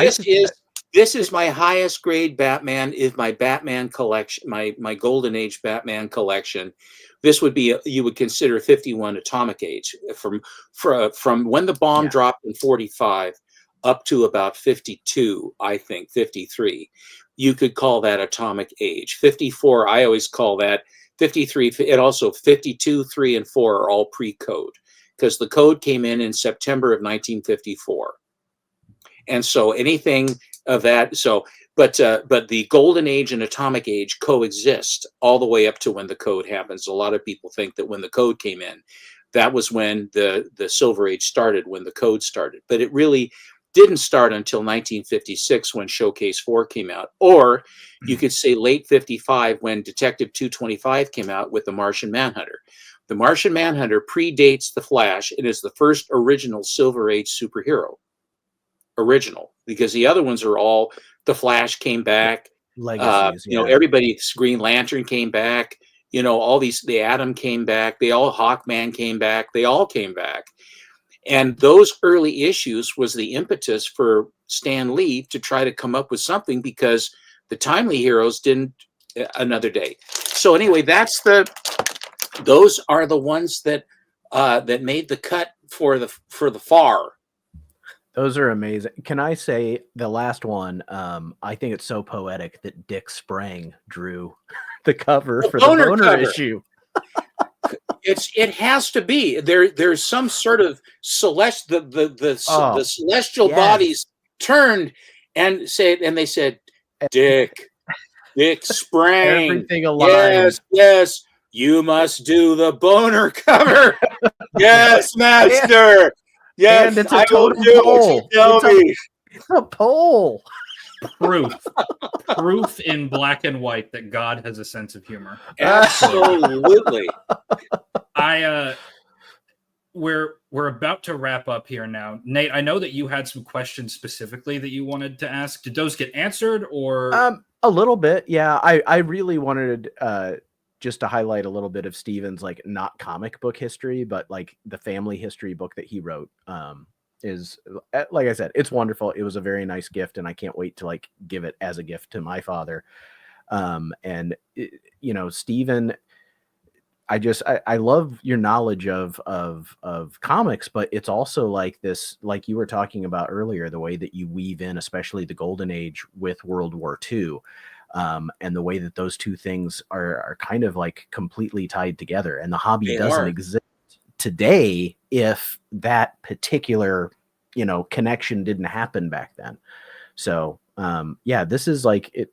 this is my highest grade Batman, is my Batman collection, my Golden Age Batman collection. This would be you would consider 51 Atomic Age from when the bomb dropped in 45 up to about 52, I think 53. You could call that Atomic Age. 54, I always call that 53. It also 52, 3, and 4 are all pre-code because the code came in September of 1954. And so anything of that, but the Golden Age and Atomic Age coexist all the way up to when the code happens. A lot of people think that when the code came in, that was when the Silver Age started, when the code started. But it really didn't start until 1956 when Showcase 4 came out. Or you could say late 55 when Detective 225 came out with the Martian Manhunter. The Martian Manhunter predates the Flash and is the first original Silver Age superhero. Original, because the other ones are all, the Flash came back, Legacies, everybody's Green Lantern came back, all these, the Atom came back, Hawkman came back, they all came back. And those early issues was the impetus for Stan Lee to try to come up with something, because the Timely Heroes didn't another day. So anyway, those are the ones that made the cut for the far. Those are amazing. Can I say the last one? I think it's so poetic that Dick Sprang drew the cover for the boner issue. It has to be there's some sort of the celestial bodies turned and they said, Dick Sprang, everything aligned. Yes, you must do the boner cover. Yes, master. Yes, and it's a total pole. It's a pole. Proof in black and white that God has a sense of humor. Absolutely. We're about to wrap up here now. Nate, I know that you had some questions specifically that you wanted to ask. Did those get answered, or a little bit? Yeah, I really wanted just to highlight a little bit of Steven's, like, not comic book history, but like the family history book that he wrote. Is, like I said, it's wonderful. It was a very nice gift, and I can't wait to like give it as a gift to my father. And Steven, I love your knowledge of comics, but it's also like this, like you were talking about earlier, the way that you weave in, especially the Golden Age with World War II. And the way that those two things are kind of like completely tied together, and the hobby doesn't exist today if that particular connection didn't happen back then. So this is like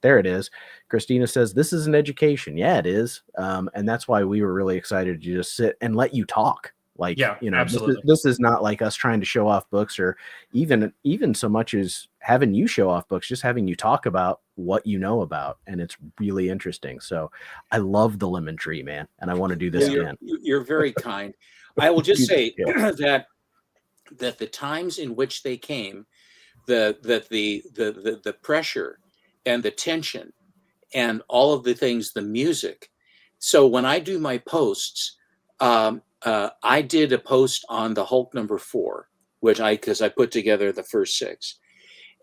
there it is. Christina says this is an education. Yeah, it is. And that's why we were really excited to just sit and let you talk. Like, absolutely. This is not like us trying to show off books, or even so much as having you show off books, just having you talk about what you know about. And it's really interesting. So I love the Lemon Tree, man. And I want to do this again. You're very kind. I will just say that the times in which they came, the pressure and the tension and all of the things, the music. So when I do my posts, I did a post on the Hulk #4, because I put together the first 6,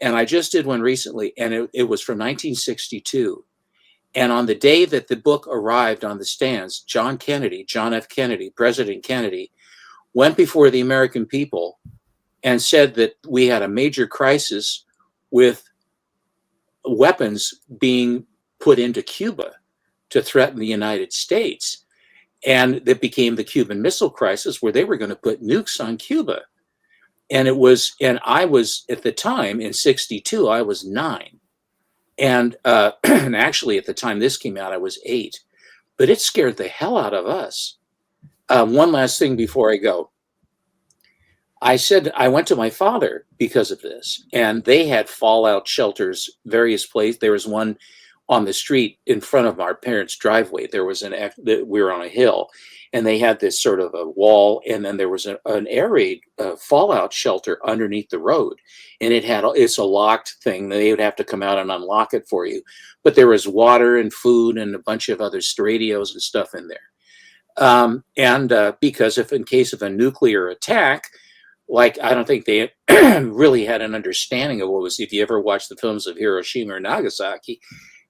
and I just did one recently, and it was from 1962. And on the day that the book arrived on the stands, John F. Kennedy, President Kennedy, went before the American people and said that we had a major crisis with weapons being put into Cuba to threaten the United States. And that became the Cuban Missile Crisis, where they were going to put nukes on Cuba. And I was at the time in '62, I was 9. And, and actually at the time this came out, I was 8, but it scared the hell out of us. One last thing before I go. I said I went to my father because of this, and they had fallout shelters, various places. There was one on the street in front of our parents' driveway. There was we were on a hill, and they had this sort of a wall, and then there was an air raid fallout shelter underneath the road, and it's a locked thing. They would have to come out and unlock it for you, but there was water and food and a bunch of other radios and stuff in there. Because if in case of a nuclear attack, like I don't think they really had an understanding of what was. If you ever watch the films of Hiroshima or Nagasaki,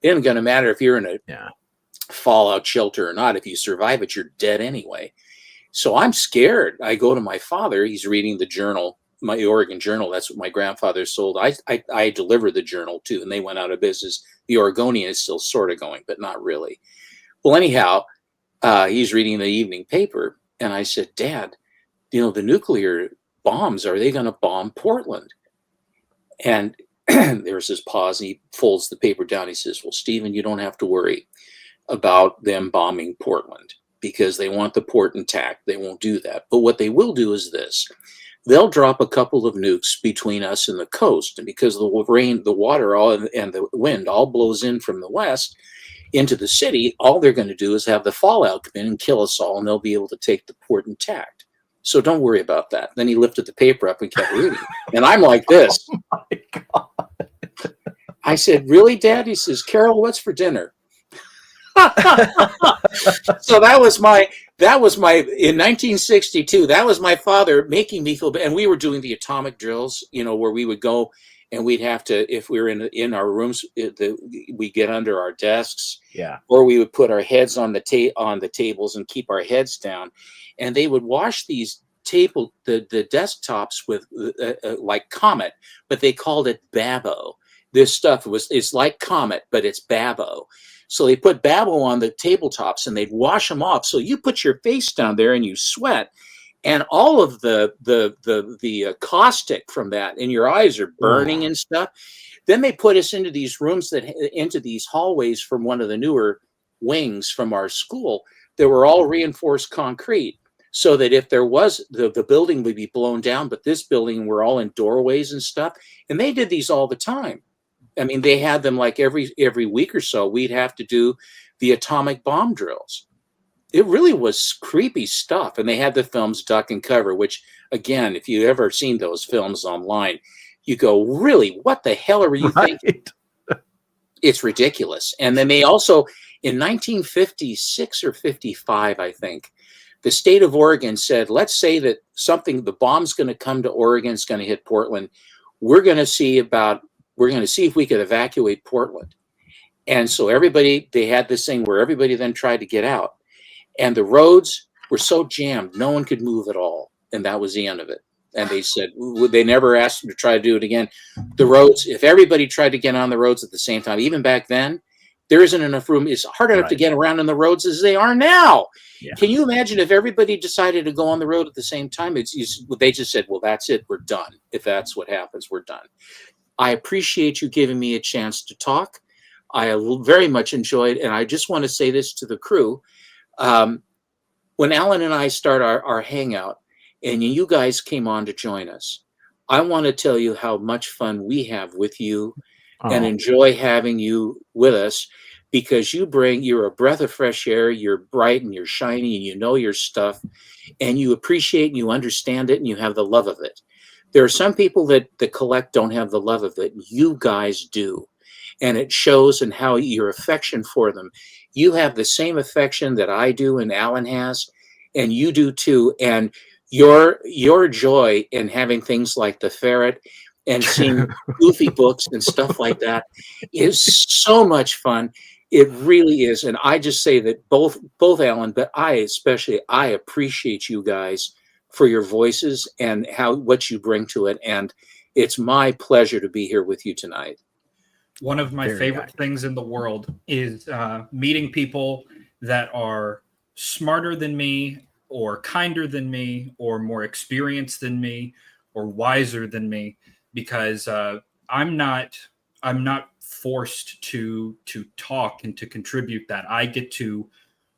it isn't going to matter if you're in a fallout shelter or not. If you survive it, you're dead anyway. So I'm scared. I go to my father. He's reading the journal, my Oregon Journal. That's what my grandfather sold. I delivered the journal too, and they went out of business. The Oregonian is still sort of going, but not really. Well, anyhow, he's reading the evening paper, and I said, Dad, the nuclear bombs, are they going to bomb Portland? And there's this pause, and he folds the paper down. He says, well, Stephen, you don't have to worry about them bombing Portland because they want the port intact. They won't do that. But what they will do is this. They'll drop a couple of nukes between us and the coast. And because the rain, the water, and the wind all blows in from the west into the city, all they're going to do is have the fallout come in and kill us all, and they'll be able to take the port intact. So don't worry about that. Then he lifted the paper up and kept reading. And I'm like this. Oh my God. I said, really, Dad? He says, Carol, what's for dinner? So that was my, in 1962, that was my father making me feel bad. And we were doing the atomic drills, where we would go and we'd have to, if we were in our rooms, we get under our desks, or we would put our heads on the tables and keep our heads down. And they would wash these the desktops with like Comet, but they called it Babo. This stuff it's like Comet, but it's Babo. So they put Babo on the tabletops and they'd wash them off. So you put your face down there and you sweat, and all of the caustic from that, and your eyes are burning and stuff. Then they put us into these rooms into these hallways from one of the newer wings from our school that were all reinforced concrete. So that if there was, the building would be blown down, but this building, we're all in doorways and stuff. And they did these all the time. I mean, they had them like every week or so, we'd have to do the atomic bomb drills. It really was creepy stuff. And they had the films Duck and Cover, which, again, if you've ever seen those films online, you go, really, what the hell are you thinking? It's ridiculous. And then they also, in 1956 or 55, I think, the state of Oregon said, let's say that the bomb's going to come to Oregon, it's going to hit Portland. We're going to see if we could evacuate Portland. And so they had this thing where everybody then tried to get out. And the roads were so jammed, no one could move at all. And that was the end of it. And they said, they never asked them to try to do it again. The roads, if everybody tried to get on the roads at the same time, even back then, there isn't enough room. It's hard enough to get around on the roads as they are now. Yeah. Can you imagine if everybody decided to go on the road at the same time? They just said, well, that's it. We're done. If that's what happens, we're done. I appreciate you giving me a chance to talk. I very much enjoyed, and I just want to say this to the crew. When Alan and I start our hangout, and you guys came on to join us, I want to tell you how much fun we have with you and enjoy having you with us, because you're a breath of fresh air. You're bright and you're shiny and you know your stuff, and you appreciate and you understand it and you have the love of it. There are some people that collect don't have the love of it. You guys do. And it shows in how your affection for them. You have the same affection that I do and Alan has, and you do too. And your joy in having things like the Ferret and seeing goofy books and stuff like that is so much fun. It really is. And I just say that both Alan, but I appreciate you guys for your voices and what you bring to it. And it's my pleasure to be here with you tonight. One of my favorite things in the world is meeting people that are smarter than me or kinder than me or more experienced than me wiser than me, because I'm not forced to talk and to contribute that. I get to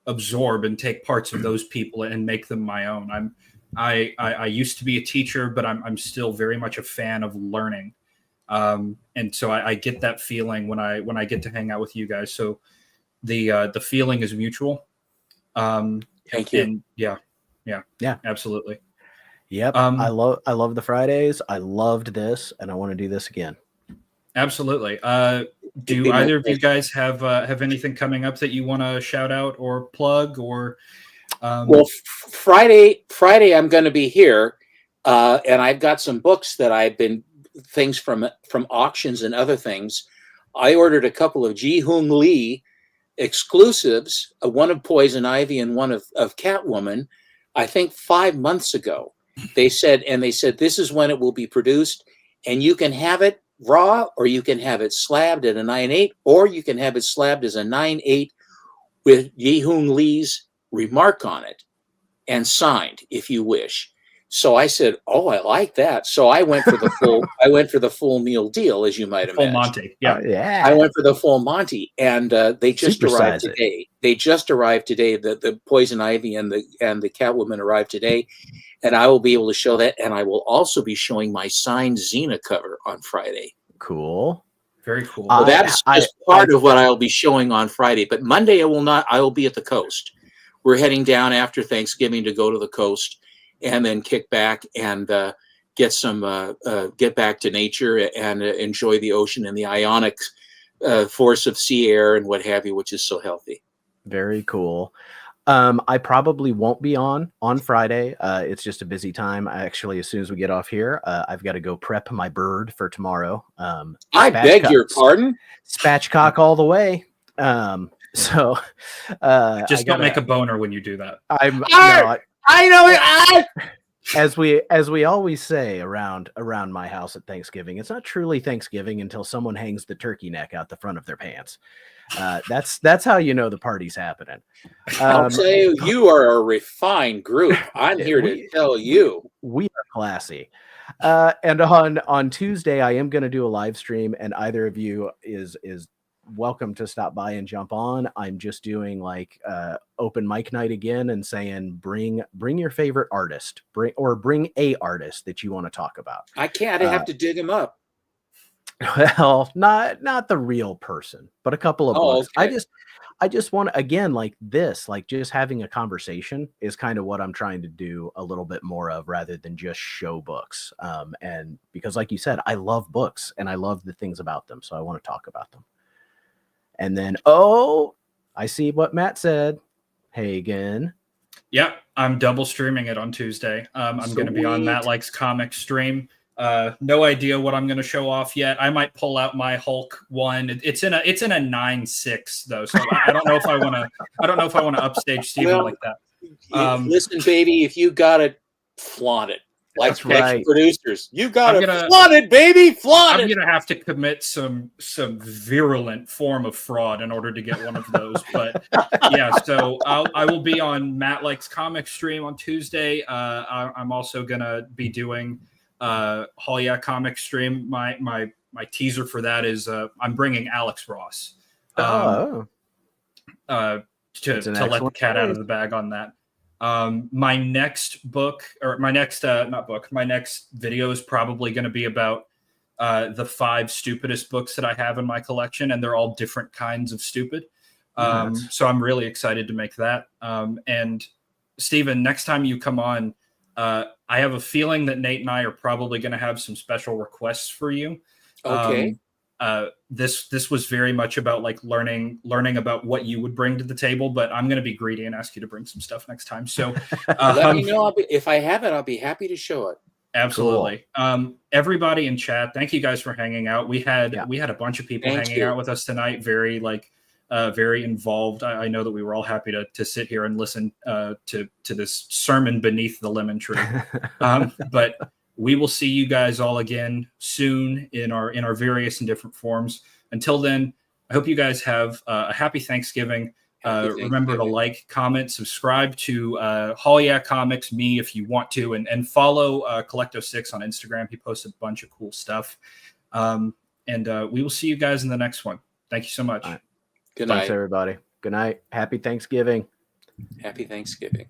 absorb and take parts of those people and make them my own. I used to be a teacher, but I'm still very much a fan of learning. And so I get that feeling when I get to hang out with you guys. So the feeling is mutual. Thank you. And yeah, absolutely. Yep. I love the Fridays. I loved this, and I want to do this again. Absolutely. Do either of you guys have anything coming up that you want to shout out or plug or? Well, Friday I'm going to be here, and I've got some books that I've been things from auctions and other things. I ordered a couple of Ji-Hoon Lee exclusives, one of Poison Ivy and one of Catwoman, I think 5 months ago. They said this is when it will be produced, and you can have it raw, or you can have it slabbed at a 9.8, or you can have it slabbed as a 9.8 with Ji-Hoon Lee's remark on it and signed, if you wish. So I said, "Oh, I like that." So I went for the full. I went for the full meal deal, as you might imagine. Full Monty, yeah, yeah. I went for the full Monty, and they just arrived today. They just arrived today. The Poison Ivy and the Catwoman arrived today, and I will be able to show that. And I will also be showing my signed Xena cover on Friday. Cool. Very cool. So that's just part of what I'll be showing on Friday. But Monday I will not. I will be at the coast. We're heading down after Thanksgiving to go to the coast, and then kick back and get back to nature and enjoy the ocean and the ionic force of sea air and what have you, which is so healthy. Very cool. I probably won't be on Friday. It's just a busy time. Actually, as soon as we get off here, I've got to go prep my bird for tomorrow. I beg your pardon? Spatchcock all the way. So just don't make a boner when you do that. I know it. As we always say around my house at Thanksgiving, it's not truly Thanksgiving until someone hangs the turkey neck out the front of their pants. That's how you know the party's happening. I'll tell you, you are a refined group. I'm here to tell you. We are classy. And on Tuesday, I am going to do a live stream, and either of you is welcome to stop by and jump on. I'm just doing like open mic night again and saying bring your favorite artist, bring a artist that you want to talk about. I can't. I have to dig him up. Well, not the real person, but a couple of books. Okay. I just want to, again, like this, like just having a conversation is kind of what I'm trying to do a little bit more of, rather than just show books. And because like you said, I love books and I love the things about them. So I want to talk about them. And then, I see what Matt said. Hagen. Yeah, I'm double streaming it on Tuesday. I'm going to be on Matt Likes Comics stream. No idea what I'm going to show off yet. I might pull out my Hulk one. It's in a 9.6 though, so I don't know if I want to upstage Steven like that. Listen, baby, if you got it, flaunt it. Like right. Producers, you got to flaunt it, baby, flaunt it. I'm gonna have to commit some virulent form of fraud in order to get one of those. But yeah, so I will be on Matt Likes Comics stream on Tuesday. I'm also gonna be doing Hall Yeah Comics stream. My teaser for that is I'm bringing Alex Ross. To let the cat out of the bag on that. My next video is probably going to be about the 5 stupidest books that I have in my collection, and they're all different kinds of stupid. So I'm really excited to make that. And Steven, next time you come on, I have a feeling that Nate and I are probably going to have some special requests for you. Okay. This was very much about like learning about what you would bring to the table, but I'm going to be greedy and ask you to bring some stuff next time. So let me know. If I have it, I'll be happy to show it. Absolutely. Cool. Everybody in chat, thank you guys for hanging out. We had a bunch of people hanging out with us tonight. Very very involved. I know that we were all happy to sit here and listen to this sermon beneath the lemon tree. But we will see you guys all again soon in our various and different forms. Until then, I hope you guys have a happy Thanksgiving. Remember to like, comment, subscribe to Hollyat Comics, me if you want to, and follow Collecto6 on Instagram. He posts a bunch of cool stuff. And we will see you guys in the next one. Thank you so much. Right. Good night. Thanks, everybody. Good night. Happy Thanksgiving. Happy Thanksgiving.